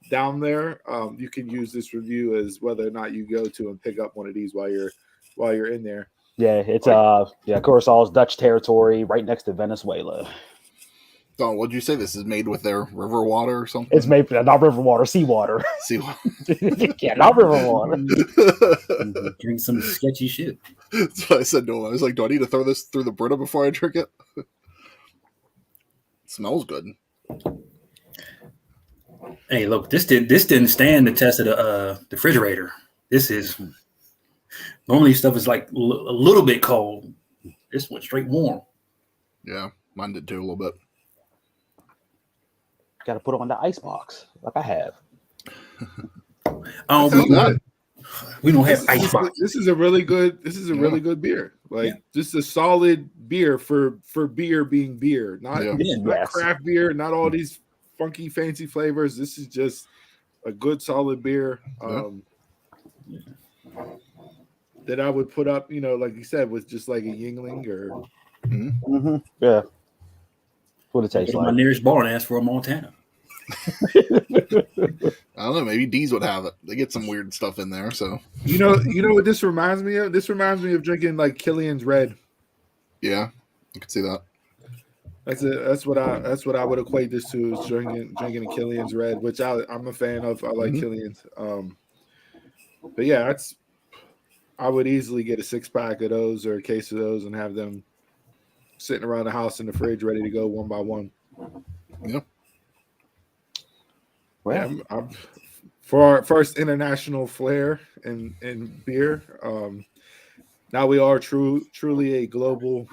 down there, you can use this review as whether or not you go to and pick up one of these while you're in there. Yeah, it's Curaçao's Dutch territory, right next to Venezuela. Don, what'd you say? This is made with their river water or something? It's made not river water, seawater. Seawater. Yeah, not river water. Drink some sketchy shit. That's what I said to him. I was like, "Do I need to throw this through the Brita before I drink it?" It smells good. Hey, look, this didn't stand the test of the refrigerator. This is normally stuff is like a little bit cold. This went straight warm. Yeah, mine did too a little bit. Got to put it on the ice box, like I have. We don't have ice box. This is a really good. This is a really good beer. Like just a solid beer for beer being beer, not craft beer, not all these funky fancy flavors. This is just a good solid beer that I would put up, like you said, with just like a Yingling or yeah. What it tastes like. My nearest bar and ask for a Montana. I don't know. Maybe D's would have it. They get some weird stuff in there. So you know what this reminds me of? This reminds me of drinking like Killian's Red. Yeah, I could see that. That's what I would equate this to, is drinking a Killian's Red, which I'm a fan of. I like Killian's. But yeah, I would easily get a 6-pack of those or a case of those and have them sitting around the house in the fridge ready to go one by one. Yeah. Well, I'm for our first international flair in beer. Now we are truly a global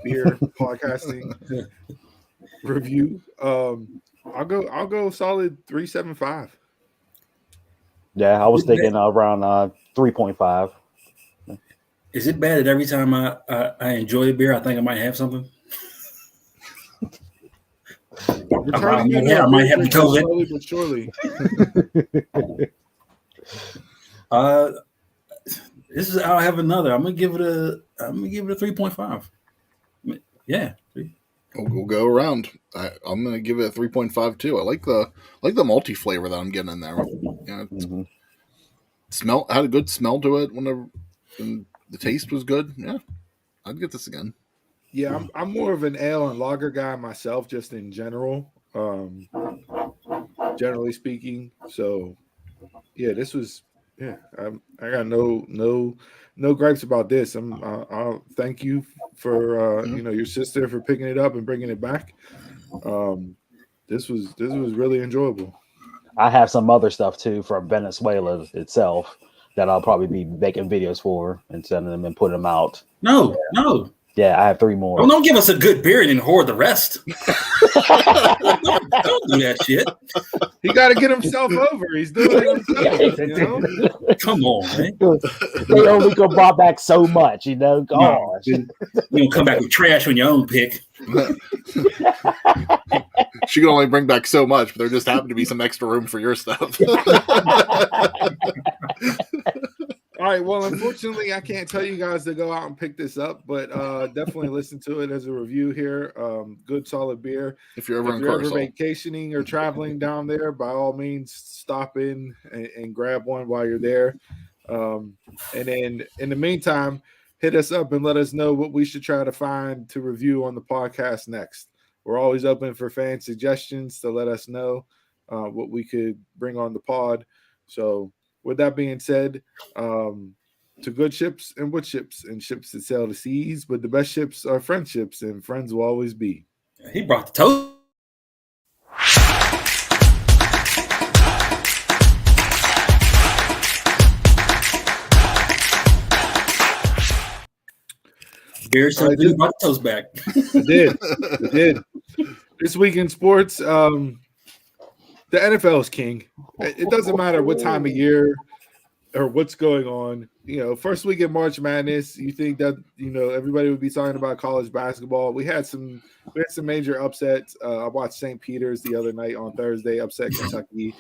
beer podcasting review. I'll go solid 3.75. Yeah, I was thinking around 3.5. Is it bad that every time I enjoy a beer, I think I might have something? I might have to tell it. Slowly but surely. I'll have another. I'm gonna give it a 3.5. Yeah. We'll go around. I'm gonna give it a 3.5 too. I like the multi flavor that I'm getting in there. Yeah, had a good smell to it and the taste was good. Yeah, I'd get this again. Yeah, I'm more of an ale and lager guy myself, just in general. Generally speaking. So, yeah, this was Yeah, I got no gripes about this. I'll thank you for your sister for picking it up and bringing it back. This was really enjoyable. I have some other stuff too from Venezuela itself that I'll probably be making videos for and sending them and putting them out. No. Yeah, I have 3 more. Don't give us a good beer and then hoard the rest. don't do that shit. He got to get himself over. He's doing it himself. Come on, man. They only go buy back so much, Gosh. You don't come back with trash on your own pick. She can only bring back so much, but there just happened to be some extra room for your stuff. All right. Well, unfortunately, I can't tell you guys to go out and pick this up, but definitely listen to it as a review here. Good, solid beer. If you're ever vacationing or traveling down there, by all means, stop in and grab one while you're there. And then in the meantime, hit us up and let us know what we should try to find to review on the podcast next. We're always open for fan suggestions to let us know what we could bring on the pod. So with that being said, to good ships and wood ships and ships that sail the seas, but the best ships are friendships, and friends will always be. He brought the toast. Beer brought the toast back. It did. This week in sports, the NFL is king. It doesn't matter what time of year or what's going on. First week in March Madness, you think that everybody would be talking about college basketball. We had some major upsets. I watched St. Peter's the other night on Thursday, upset Kentucky.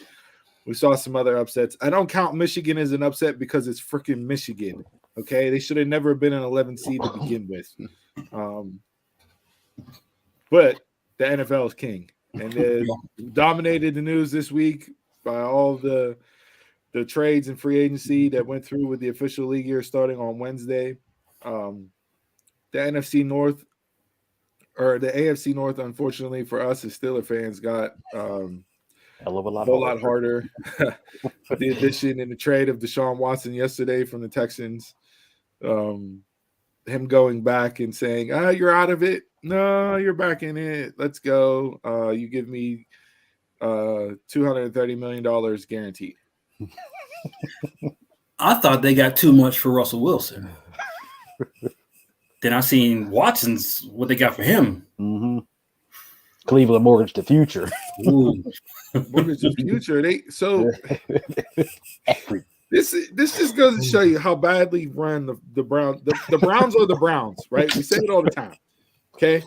We saw some other upsets. I don't count Michigan as an upset because it's freaking Michigan. Okay, they should have never been an 11 seed to begin with. But the NFL is king, and they dominated the news this week by all the trades and free agency that went through with the official league year starting on Wednesday. The NFC North, or the AFC North, unfortunately for us as Steeler fans, got a whole lot harder. The addition and the trade of Deshaun Watson yesterday from the Texans. Him going back and saying, you're out of it. No, you're back in it. Let's go. You give me $230 million guaranteed. I thought they got too much for Russell Wilson. Then I seen Watson's what they got for him. Mm-hmm. Cleveland mortgaged the future. Mortgaged the future. This just goes to show you how badly run the Browns. The Browns are the Browns, right? We say it all the time. Okay.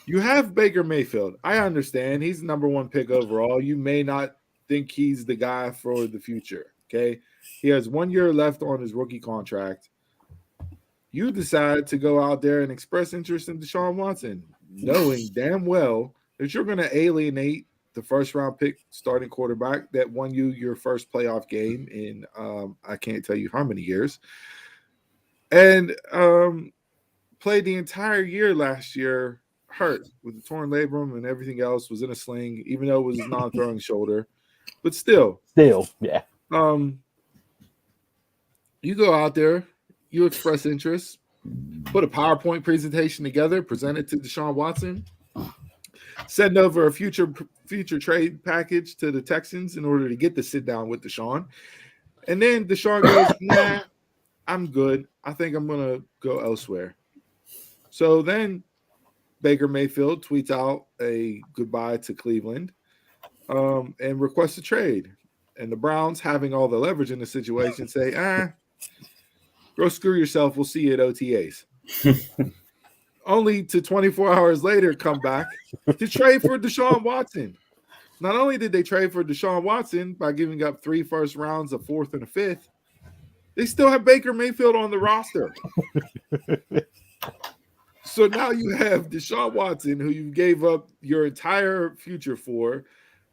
You have Baker Mayfield. I understand he's the number 1 pick overall. You may not think he's the guy for the future. Okay. He has 1 year left on his rookie contract. You decide to go out there and express interest in Deshaun Watson, knowing damn well that you're going to alienate the first-round pick starting quarterback that won you your first playoff game in I can't tell you how many years, and played the entire year last year hurt with the torn labrum and everything else, was in a sling, even though it was his non-throwing shoulder. But still, yeah. You go out there, you express interest, put a PowerPoint presentation together, present it to Deshaun Watson, send over a future trade package to the Texans in order to get to sit down with Deshaun. And then Deshaun goes, nah, I'm good. I think I'm going to go elsewhere. So then Baker Mayfield tweets out a goodbye to Cleveland and requests a trade. And the Browns, having all the leverage in the situation, say, go screw yourself. We'll see you at OTAs. Only to 24 hours later come back to trade for Deshaun Watson. Not only did they trade for Deshaun Watson by giving up 3 first rounds, a 4th, and a 5th, they still have Baker Mayfield on the roster. So now you have Deshaun Watson, who you gave up your entire future for,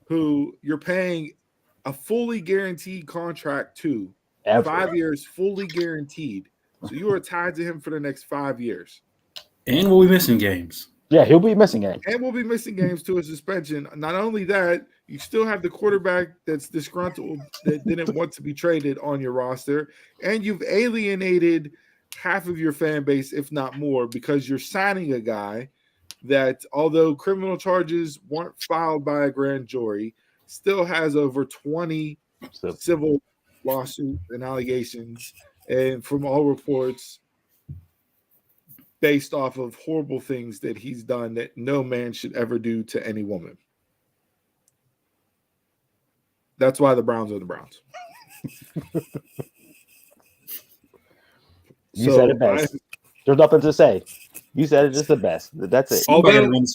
who you're paying a fully guaranteed contract to. Ever. 5 years, fully guaranteed. So you are tied to him for the next 5 years. And we'll be missing games. Yeah, he'll be missing games. And we'll be missing games to a suspension. Not only that, You still have the quarterback that's disgruntled that didn't want to be traded on your roster, and you've alienated half of your fan base, if not more, because you're signing a guy that, although criminal charges weren't filed by a grand jury, still has over 20 civil lawsuits and allegations, and from all reports, based off of horrible things that he's done that no man should ever do to any woman. That's why the Browns are the Browns. You said it best. There's nothing to say. You said it just the best. That's it. Somebody got to run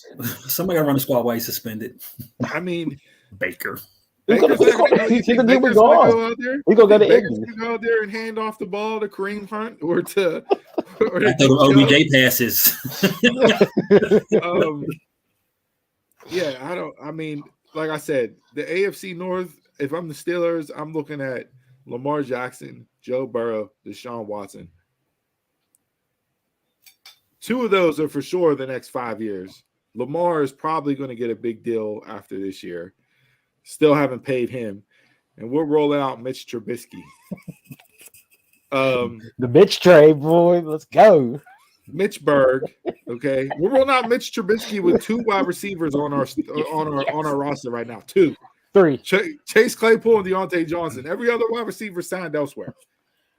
the squad while he's suspended. I mean, Baker. He's gonna go out there. He's gonna go out there and hand off the ball to Kareem Hunt or to OBJ passes. I mean, like I said, the AFC North, if I'm the Steelers, I'm looking at Lamar Jackson, Joe Burrow, Deshaun Watson. 2 of those are for sure the next 5 years. Lamar is probably going to get a big deal after this year. Still haven't paid him. And we're rolling out Mitch Trubisky. The Mitch trade, boy. Let's go. Mitch Berg. Okay. We're rolling out Mitch Trubisky with 2 wide receivers on our roster right now. 2. 3. Chase Claypool and Deontay Johnson. Every other wide receiver signed elsewhere.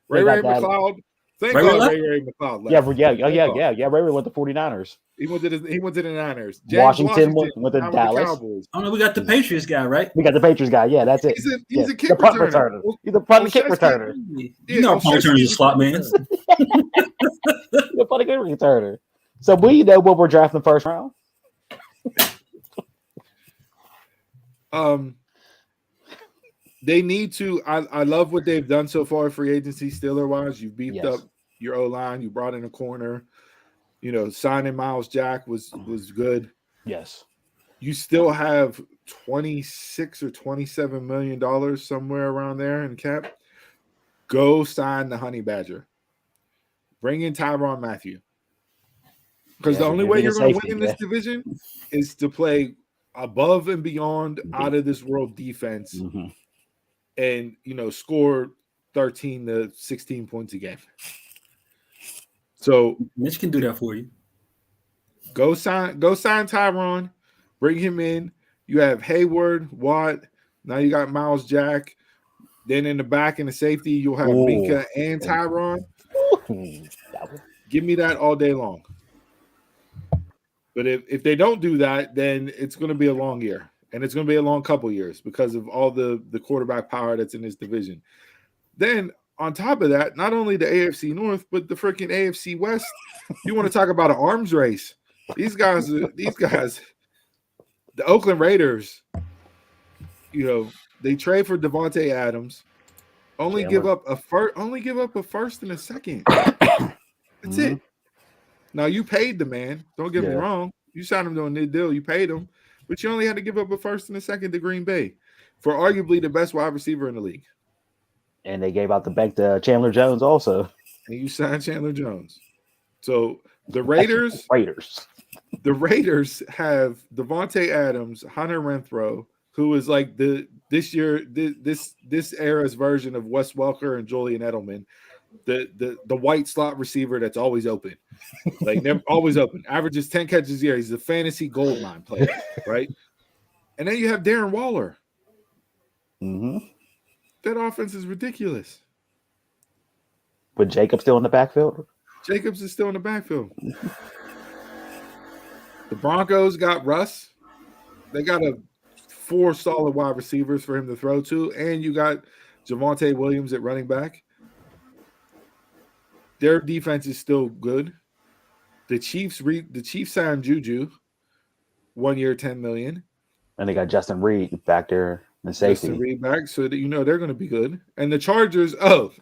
Ray McLeod. Thank God Ray McLeod left. Yeah. Ray went to 49ers. He went to the Niners. Washington went to Dallas. Oh no, we got the Patriots guy, right? We got the Patriots guy. Yeah, that's it. He's a kick returner. He's a punt and kick returner. You know, punt returner is a slot man. He's a punt and kick returner. So we know what we're drafting first round. They need to. I love what they've done so far, free agency, Steeler wise. You've beefed up your O line. You brought in a corner. You know, signing Miles Jack was good. Yes. You still have $26 or $27 million somewhere around there in cap. Go sign the Honey Badger. Bring in Tyrann Mathieu. Because the only way you're going to win in this division is to play above and beyond out of this world defense and, you know, score 13 to 16 points a game. So Mitch can do that for you. Go sign Tyrann, bring him in. You have Hayward, Watt. Now you got Miles Jack. Then in the back in the safety, you'll have Minka and Tyrann. Give me that all day long. But if they don't do that, then it's going to be a long year. And it's going to be a long couple years because of all the quarterback power that's in this division. Then on top of that, not only the AFC North, but the freaking AFC West. You want to talk about an arms race. These guys, the Oakland Raiders, you know, they trade for Devontae Adams, give up a first and a second. That's it. Now you paid the man. Don't get me wrong. You signed him to a new deal. You paid him, but you only had to give up a first and a second to Green Bay for arguably the best wide receiver in the league. And they gave out the bank to Chandler Jones also. And you signed Chandler Jones. So the Raiders have Devontae Adams, Hunter Renfrow, who is like this era's version of Wes Welker and Julian Edelman, the white slot receiver that's always open, like never always open, averages 10 catches a year. He's a fantasy gold mine player, right? And then you have Darren Waller. That offense is ridiculous. But Jacobs still in the backfield? Jacobs is still in the backfield. The Broncos got Russ. They got 4 solid wide receivers for him to throw to, and you got Javonte Williams at running back. Their defense is still good. The Chiefs signed Juju, 1 year, $10 million. And they got Justin Reed back there. Justin Reed back, so that you know they're going to be good. And the Chargers, who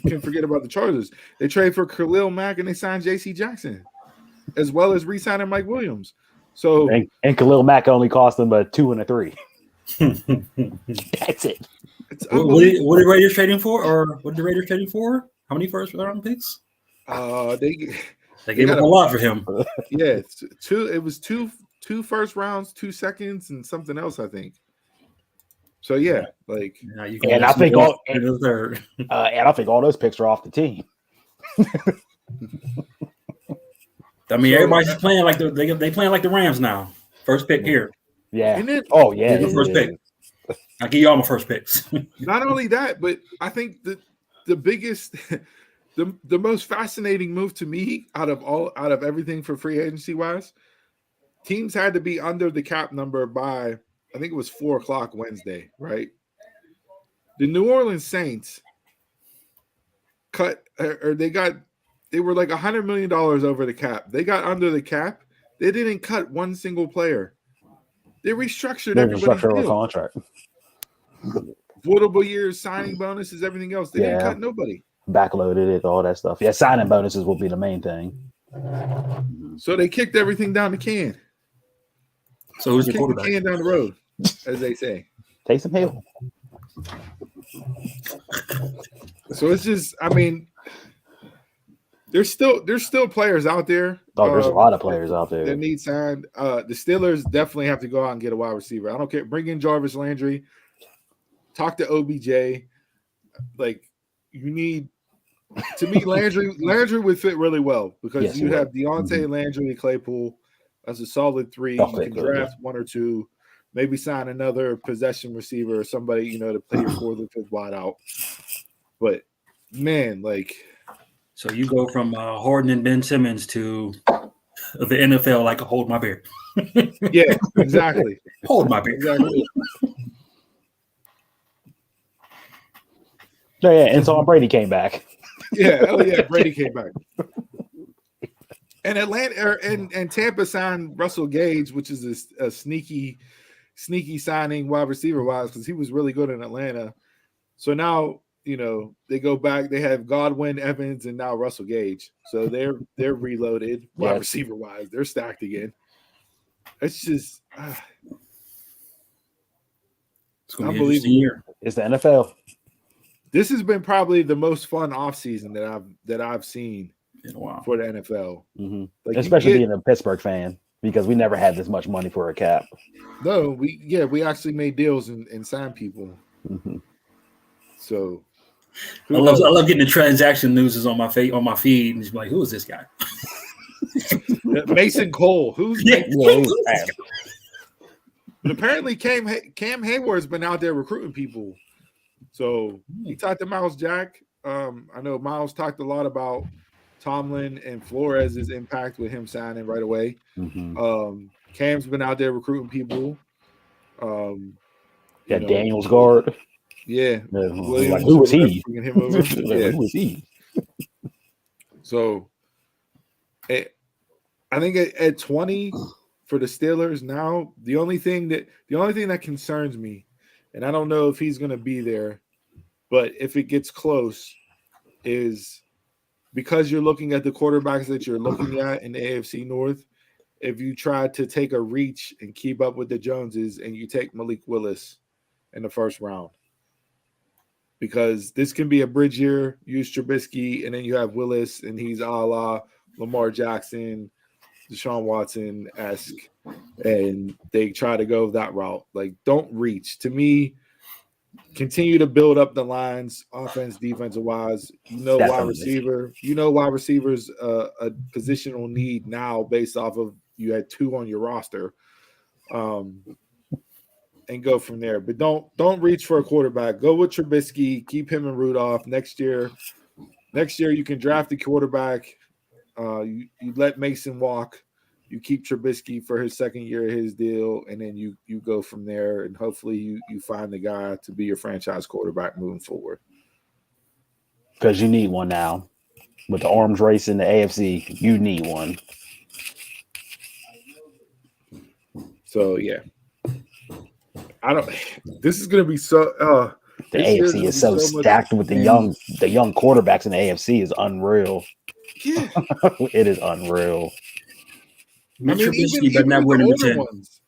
can forget about the Chargers? They trade for Khalil Mack and they signed J.C. Jackson, as well as re-signing Mike Williams. So and Khalil Mack only cost them a 2 and a 3. That's it. What are the Raiders trading for? Or what are the Raiders trading for? How many first round picks? They gave up a lot for him. Yeah, 2. It was two first rounds, 2 seconds, and something else, I think. So yeah, like, Now you And I think all the third. and I think all those picks are off the team. I mean, So, everybody's playing like they playing like the Rams now. First pick here. Yeah. and then Oh yeah. Here's the first pick. I'll give you all my first picks. not only that, but I think the biggest, the most fascinating move to me out of everything for free agency wise, teams had to be under the cap number by, I think it was 4:00 Wednesday, right? The New Orleans Saints cut, or they were like $100 million over the cap. They got under the cap. They didn't cut one single player. They restructured everybody's a deal. contract. Voidable years, signing bonuses, everything else. They didn't cut nobody. Backloaded it, all that stuff. Yeah, signing bonuses will be the main thing. So they kicked everything down the can. So who's your Kicked the quarterback? can down the road, as they say. Taysom Hill. So it's just, I mean, there's still players out there. Oh, there's a lot of players out there. that need signed. The Steelers definitely have to go out and get a wide receiver. I don't care. Bring in Jarvis Landry. Talk to OBJ. Like, you need, to me, Landry would fit really well because Yes, you he have would. Deontay, Landry, and Claypool. That's a solid three. You can draft one or two, maybe sign another possession receiver or somebody, to play your fourth or fifth wide out. But man, like, So you go from Harden and Ben Simmons to the NFL like a hold my beer. yeah, exactly. Hold my beer. Exactly. Yeah, and so Brady came back. Yeah, oh yeah, Brady came back. And Atlanta and Tampa signed Russell Gage, which is a sneaky signing wide receiver wise because he was really good in Atlanta. So now, they go back. They have Godwin, Evans, and now Russell Gage. So they're reloaded wide receiver wise. They're stacked again. It's just It's going to be an interesting year. It's the NFL. This has been probably the most fun offseason that I've seen In a while. for the NFL. Mm-hmm. Like, especially being a Pittsburgh fan because we never had this much money for a cap. No, we actually made deals and signed people. Mm-hmm. So I love getting the transaction news on my feed and just be like, who is this guy? Mason Cole, who's but apparently Cam Hayward's been out there recruiting people. So he talked to Miles Jack. I know Miles talked a lot about Tomlin and Flores' impact with him signing right away. Mm-hmm. Cam's been out there recruiting people. Daniels guard. Yeah. Like, who was he? Him over. Yeah. Who was he? So I think at 20 for the Steelers now, the only thing that concerns me, and I don't know if he's going to be there, but if it gets close, is because you're looking at the quarterbacks that you're looking at in the AFC North, if you try to take a reach and keep up with the Joneses and you take Malik Willis in the first round. Because this can be a bridge year, use Trubisky, and then you have Willis, and he's a la Lamar Jackson, Deshaun Watson-esque, and they try to go that route. Like, don't reach. To me, continue to build up the lines, offense, defensive wise. Wide receiver. Wide receivers a positional need now based off of you had two on your roster, and go from there. But don't reach for a quarterback. Go with Trubisky. Keep him and Rudolph. Next year you can draft the quarterback. You let Mason walk. You keep Trubisky for his second year of his deal, and then you go from there, and hopefully you find the guy to be your franchise quarterback moving forward. Because you need one now. With the arms race in the AFC, you need one. So, yeah. This is going to be so the AFC is so stacked with the young quarterbacks in the AFC is unreal. Yeah. It is unreal. I mean, even the older ones.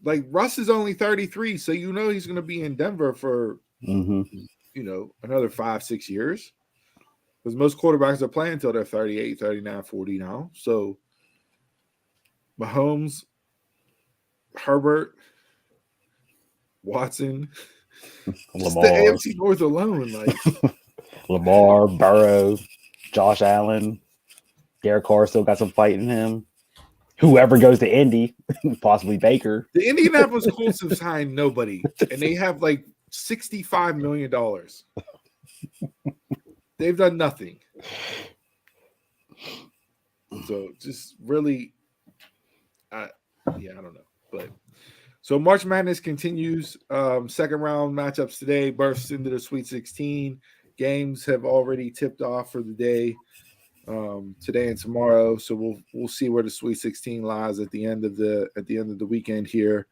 Like, Russ is only 33, so he's going to be in Denver for another 5-6 years. Because most quarterbacks are playing until they're 38, 39, 40 now. So Mahomes, Herbert, Watson, Just the Lamar, AFC North alone, like Lamar, Burrow, Josh Allen, Derek Carr still got some fight in him. Whoever goes to Indy, possibly Baker. the Indianapolis Colts have signed nobody, and they have like $65 million. They've done nothing. So just really, I don't know. But so March Madness continues. Second round matchups today bursts into the Sweet 16. Games have already tipped off for the day, today and tomorrow. So we'll see where the Sweet 16 lies at the end of the weekend here.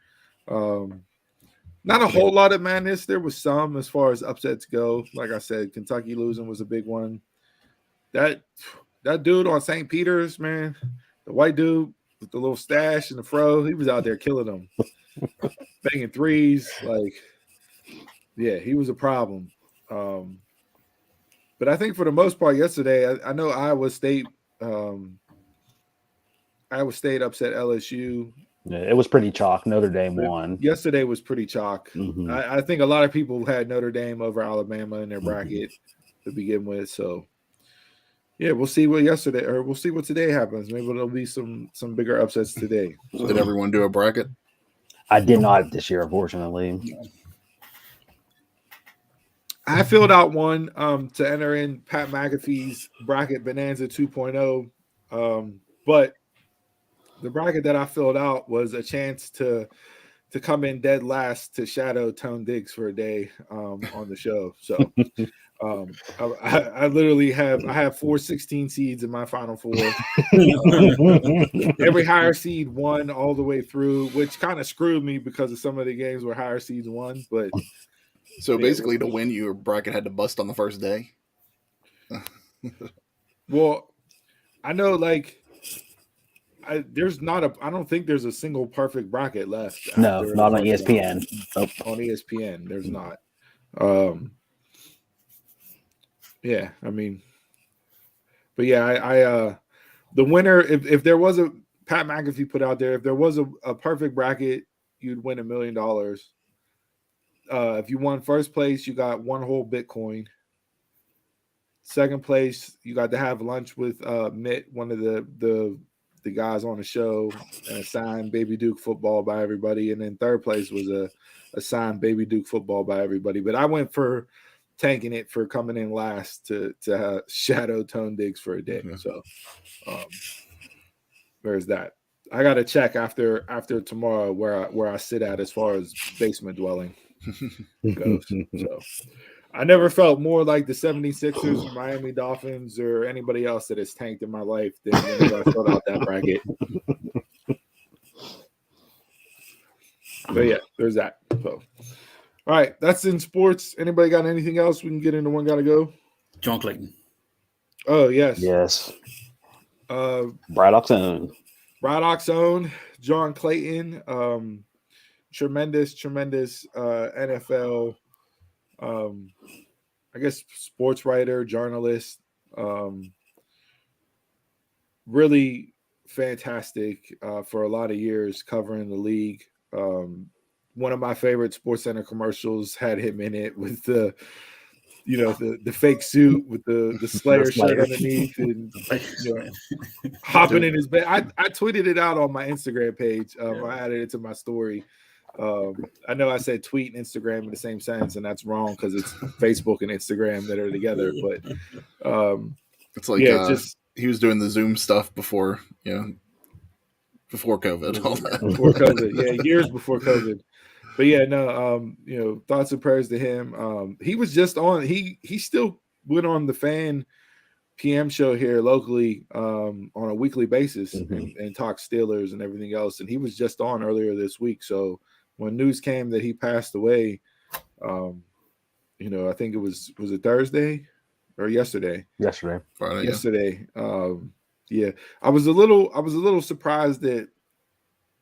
Not a whole lot of madness. There was some as far as upsets go. Like I said, Kentucky losing was a big one. That dude on St. Peter's, man, the white dude with the little stash and the fro, he was out there killing them, banging threes. Like, yeah, he was a problem. But I think for the most part yesterday, I know Iowa State upset LSU. Yeah, it was pretty chalk. Notre Dame won. Yesterday was pretty chalk. Mm-hmm. I think a lot of people had Notre Dame over Alabama in their bracket to begin with. So, yeah, we'll see what today happens. Maybe there'll be some bigger upsets today. So did everyone do a bracket? I did not this year, unfortunately. I filled out one to enter in Pat McAfee's bracket Bonanza 2.0, but the bracket that I filled out was a chance to come in dead last to shadow Tone Diggs for a day on the show. So I literally have 4 16 seeds in my final four. Every higher seed won all the way through, which kind of screwed me because of some of the games where higher seeds won. But so basically, to win, your bracket had to bust on the first day. Well, I know, like, I don't think there's a single perfect bracket left. No, not on ESPN. Nope. On ESPN, there's not. Yeah, I mean, but yeah, I the winner, if there was a Pat McAfee put out there, if there was a perfect bracket, you'd win $1 million. If you won first place, you got one whole Bitcoin. Second place, you got to have lunch with Mitt, one of the guys on the show, and a signed Baby Duke football by everybody. And then third place was a signed Baby Duke football by everybody. But I went for tanking it for coming in last to shadow Tone Diggs for a day. Mm-hmm. So there's that. I got to check after tomorrow where I sit at as far as basement dwelling goes. So I never felt more like the 76ers, Miami Dolphins, or anybody else that has tanked in my life than whenever I filled out that bracket. But yeah, there's that. So, all right, that's in sports. Anybody got anything else? We can get into one. Gotta go. John Clayton. Oh yes, yes. Braddock's own John Clayton. Tremendous NFL. I guess sports writer, journalist, really fantastic for a lot of years covering the league. One of my favorite SportsCenter commercials had him in it with the fake suit with the Slayer shirt underneath and hopping in his bed. I tweeted it out on my Instagram page. I added it to my story. I know I said tweet and Instagram in the same sentence, and that's wrong because it's Facebook and Instagram that are together. But it's like he was doing the Zoom stuff before COVID. All that. Before COVID, years before COVID. But yeah, no, thoughts and prayers to him. He was just on. He still went on the Fan PM show here locally on a weekly basis and talked Steelers and everything else. And he was just on earlier this week. So when news came that he passed away, I think it was it Thursday or yesterday? Friday. Yesterday. Yeah. I was a little surprised that,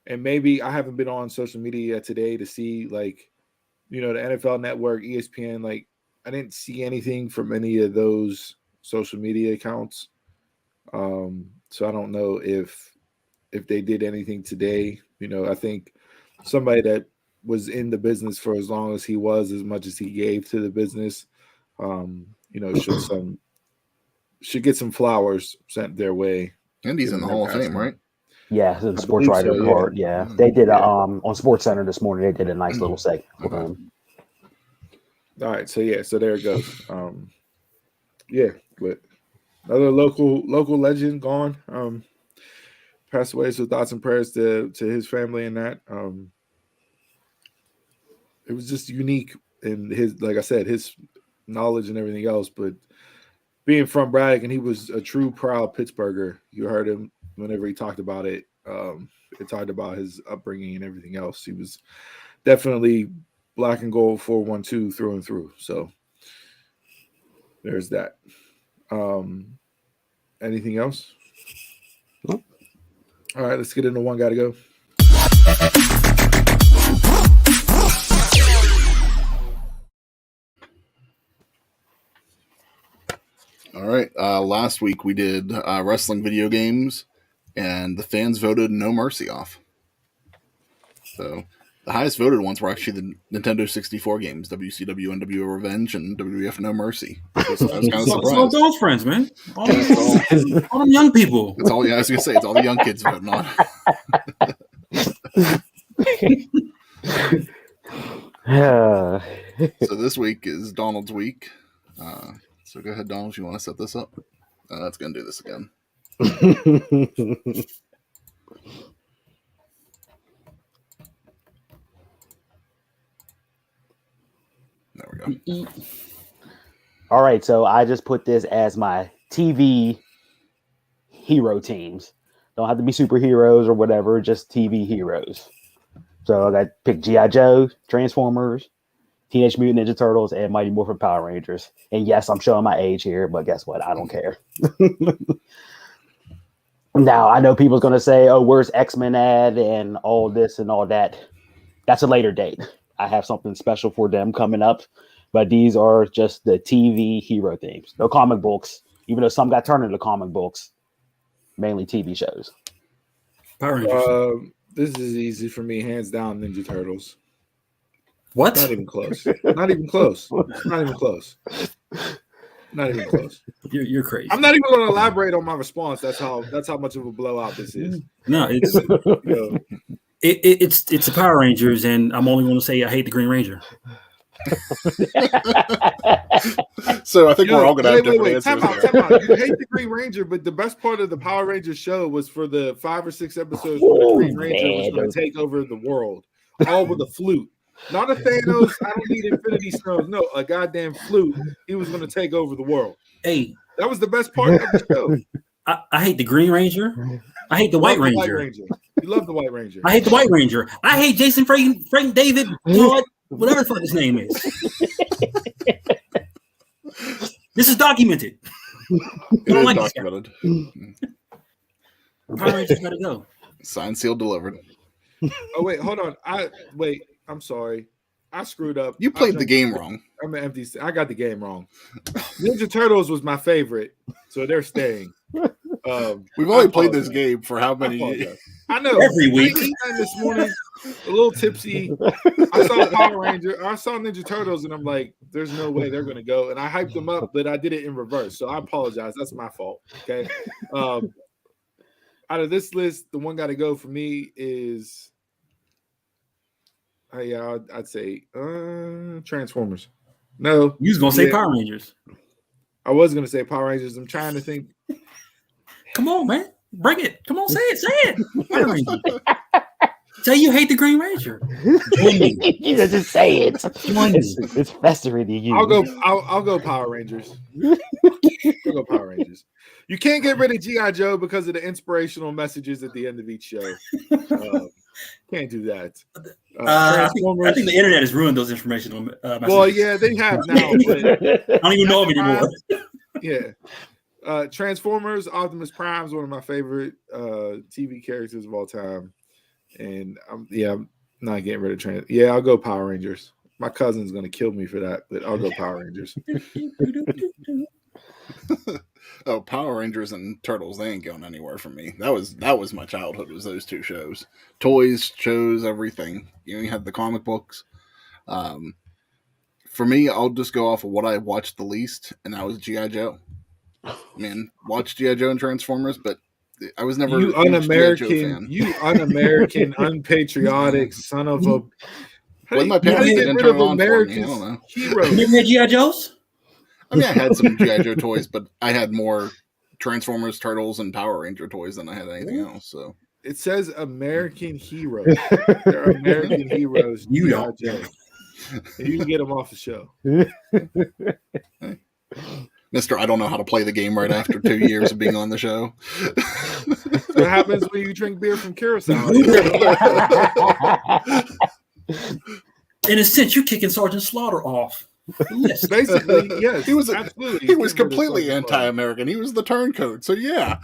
and maybe I haven't been on social media yet today to see the NFL Network, ESPN, I didn't see anything from any of those social media accounts. So I don't know if they did anything today. I think somebody that was in the business for as long as he was, as much as he gave to the business, should get some flowers sent their way. And he's in the Hall of Fame, right? Yeah, the sports writer report. Yeah. They did on Sports Center this morning. They did a nice little segment with him. All right, so there it goes. But another local legend gone. Passed away. So thoughts and prayers to his family and that. It was just unique in his, like I said, his knowledge and everything else. But being from Braddock, and he was a true proud Pittsburgher. You heard him whenever he talked about it. It talked about his upbringing and everything else. He was definitely black and gold 412 through and through. So there's that. Anything else? Nope. All right, let's get into One Gotta Go. All right. Last week we did wrestling video games, and the fans voted No Mercy off. So the highest voted ones were actually the Nintendo 64 games, WCW NWO Revenge and WWF No Mercy. So I was kind of surprised. All those friends, man. All them young people. It's all, I was going to say, it's all the young kids voting on. So this week is Donald's week. So go ahead, Donald, you want to set this up? That's going to do this again. There we go. All right, so I just put this as my TV hero teams. Don't have to be superheroes or whatever, just TV heroes. So I got picked G.I. Joe, Transformers, Teenage Mutant Ninja Turtles, and Mighty Morphin Power Rangers. And yes, I'm showing my age here, but guess what? I don't care. Now, I know people's going to say, oh, where's X-Men at and all this and all that. That's a later date. I have something special for them coming up. But these are just the TV hero themes. No comic books, even though some got turned into comic books. Mainly TV shows. Power Rangers. This is easy for me, hands down. Ninja Turtles. What? Not even close. Not even close. Not even close. Not even close. You're crazy. I'm not even going to elaborate on my response. That's how much of a blowout this is. No, it's it's the Power Rangers, and I'm only going to say I hate the Green Ranger. So I think we're all going to have different answers. Time out. You hate the Green Ranger, but the best part of the Power Rangers show was for the 5 or 6 episodes where the Green Ranger was going to take over the world, all with a flute. Not a Thanos. I don't need Infinity Stones. No, a goddamn flute. He was going to take over the world. Hey, that was the best part of the show. I hate the Green Ranger. I hate the White Ranger. You love the White Ranger. I hate the White Ranger. I hate Jason Frank David Todd, whatever the fuck his name is. This is documented. It is like documented. Power Rangers gotta go. Signed, sealed, delivered. Oh wait, hold on. I'm sorry. I screwed up. You played the game wrong. I'm an empty. I got the game wrong. Ninja Turtles was my favorite, so they're staying. We've only played this game for how many years? I know. Every week. This morning, a little tipsy. I saw Power Ranger. I saw Ninja Turtles, and I'm like, "There's no way they're gonna go." And I hyped them up, but I did it in reverse. So I apologize. That's my fault. Okay. Out of this list, the one got to go for me is. I'd say Transformers. No, You was gonna say Power Rangers. I was gonna say Power Rangers. I'm trying to think. Come on, man. Bring it. Come on, say it. Power Rangers. Say you hate the Green Ranger. You just say it. It's festering to you. I'll go Power Rangers. I'll go Power Rangers. You can't get rid of G.I. Joe because of the inspirational messages at the end of each show. Can't do that. I think the internet has ruined those informational messages. Well, yeah, they have now. But I don't even know them anymore. Yeah. Transformers, Optimus Prime is one of my favorite TV characters of all time. And I'm not getting rid of Trans. Yeah, I'll go Power Rangers. My cousin's going to kill me for that, but I'll go Power Rangers. Oh, Power Rangers and Turtles, they ain't going anywhere from me. That was my childhood, was those two shows. Toys, shows, everything. You had the comic books. For me, I'll just go off of what I watched the least, and that was G.I. Joe. I mean, watched G.I. Joe and Transformers, but I was never You a huge G.I. Joe un-American, fan. unpatriotic son of a. When my You parents get didn't rid turn of it on for me, I America's don't know. heroes. You never had G.I. Joes? I mean, I had some G.I. Joe toys, but I had more Transformers, Turtles, and Power Ranger toys than I had anything else. So It says American heroes. They're American heroes. You G.I. don't. Joe. And you can get them off the show. Mr. I don't know how to play the game right after 2 years of being on the show. What happens when you drink beer from Curaçao? In a sense, you're kicking Sergeant Slaughter off the list. Basically, yes. He was absolutely. He was Get rid of completely Sergeant anti-American. He was the turncoat. So yeah.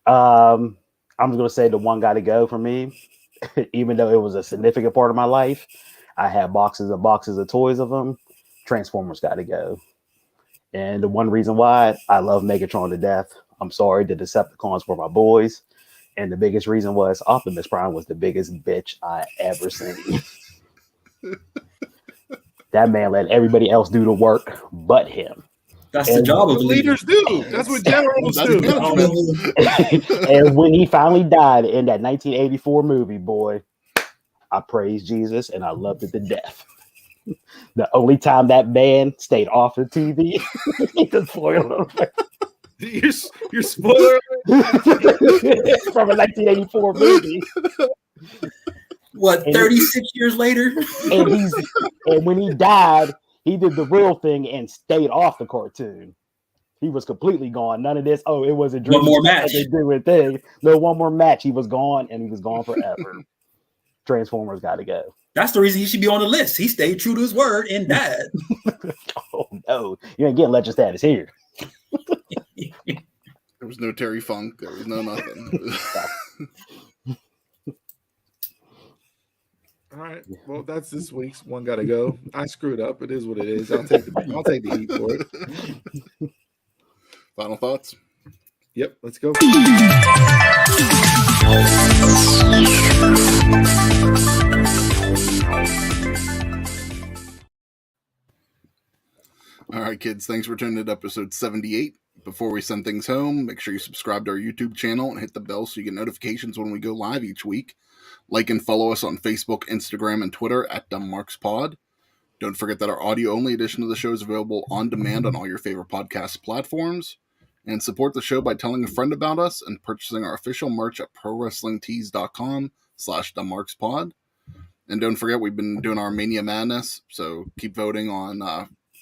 I'm just gonna say the one got to go for me, even though it was a significant part of my life. I had boxes and boxes of toys of them. Transformers got to go, and the one reason why, I love Megatron to death. I'm sorry, the Decepticons were my boys, and the biggest reason was Optimus Prime was the biggest bitch I ever seen. That man let everybody else do the work but him. That's the job of What the leader. leaders do. That's what generals That's do. management. And when he finally died in that 1984 movie, boy, I praised Jesus and I loved it to death. The only time that man stayed off the TV, the spoiler Your spoiler from a 1984 movie. What, 36 years later? And when he died, he did the real thing and stayed off the cartoon. He was completely gone. None of this. Oh, it was a dream. One more match. They do a thing. No, one more match. He was gone, and he was gone forever. Transformers got to go. That's the reason he should be on the list. He stayed true to his word and died. Oh no, you ain't getting legend status here. There was no Terry Funk. There was no nothing. All right. Well, that's this week's one. Got to go. I screwed up. It is what it is. I'll take the heat for it. Final thoughts? Yep. Let's go. All right, kids. Thanks for tuning in to episode 78. Before we send things home, make sure you subscribe to our YouTube channel and hit the bell so you get notifications when we go live each week. Like and follow us on Facebook, Instagram, and Twitter at DumbMarksPod. Don't forget that our audio-only edition of the show is available on demand on all your favorite podcast platforms. And support the show by telling a friend about us and purchasing our official merch at ProWrestlingTees.com/DumbMarksPod. And don't forget, we've been doing our Mania Madness, so keep voting on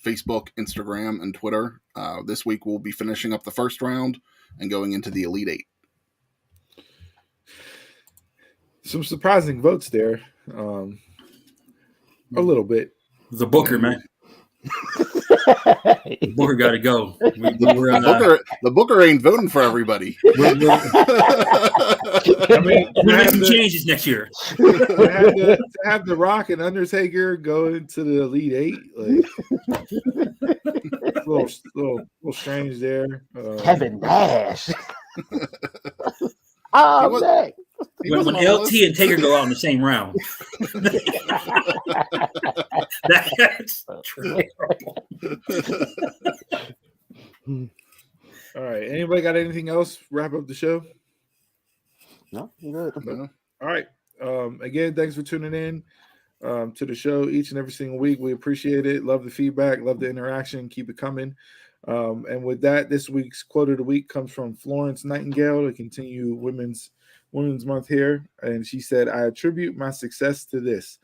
Facebook, Instagram, and Twitter. This week we'll be finishing up the first round and going into the Elite Eight. Some surprising votes there. A little bit. The Booker, man. Booker got to go. The Booker ain't voting for everybody. I mean, We'll make some changes next year. to have The Rock and Undertaker go into the Elite Eight, like a little strange there. Kevin Nash. Oh, man. When LT and Taker go out in the same round. That's true. All right. Anybody got anything else? Wrap up the show. No, you're good. No. All right. Again, thanks for tuning in to the show each and every single week. We appreciate it. Love the feedback. Love the interaction. Keep it coming. And with that, this week's quote of the week comes from Florence Nightingale to continue Women's Month here. And she said, "I attribute my success to this.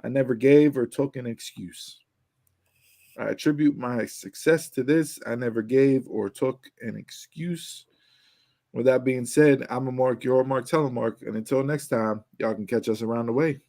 I never gave or took an excuse. I attribute my success to this. I never gave or took an excuse." With that being said, I'm a Mark, you're a Mark, tell a Mark. And until next time, y'all can catch us around the way.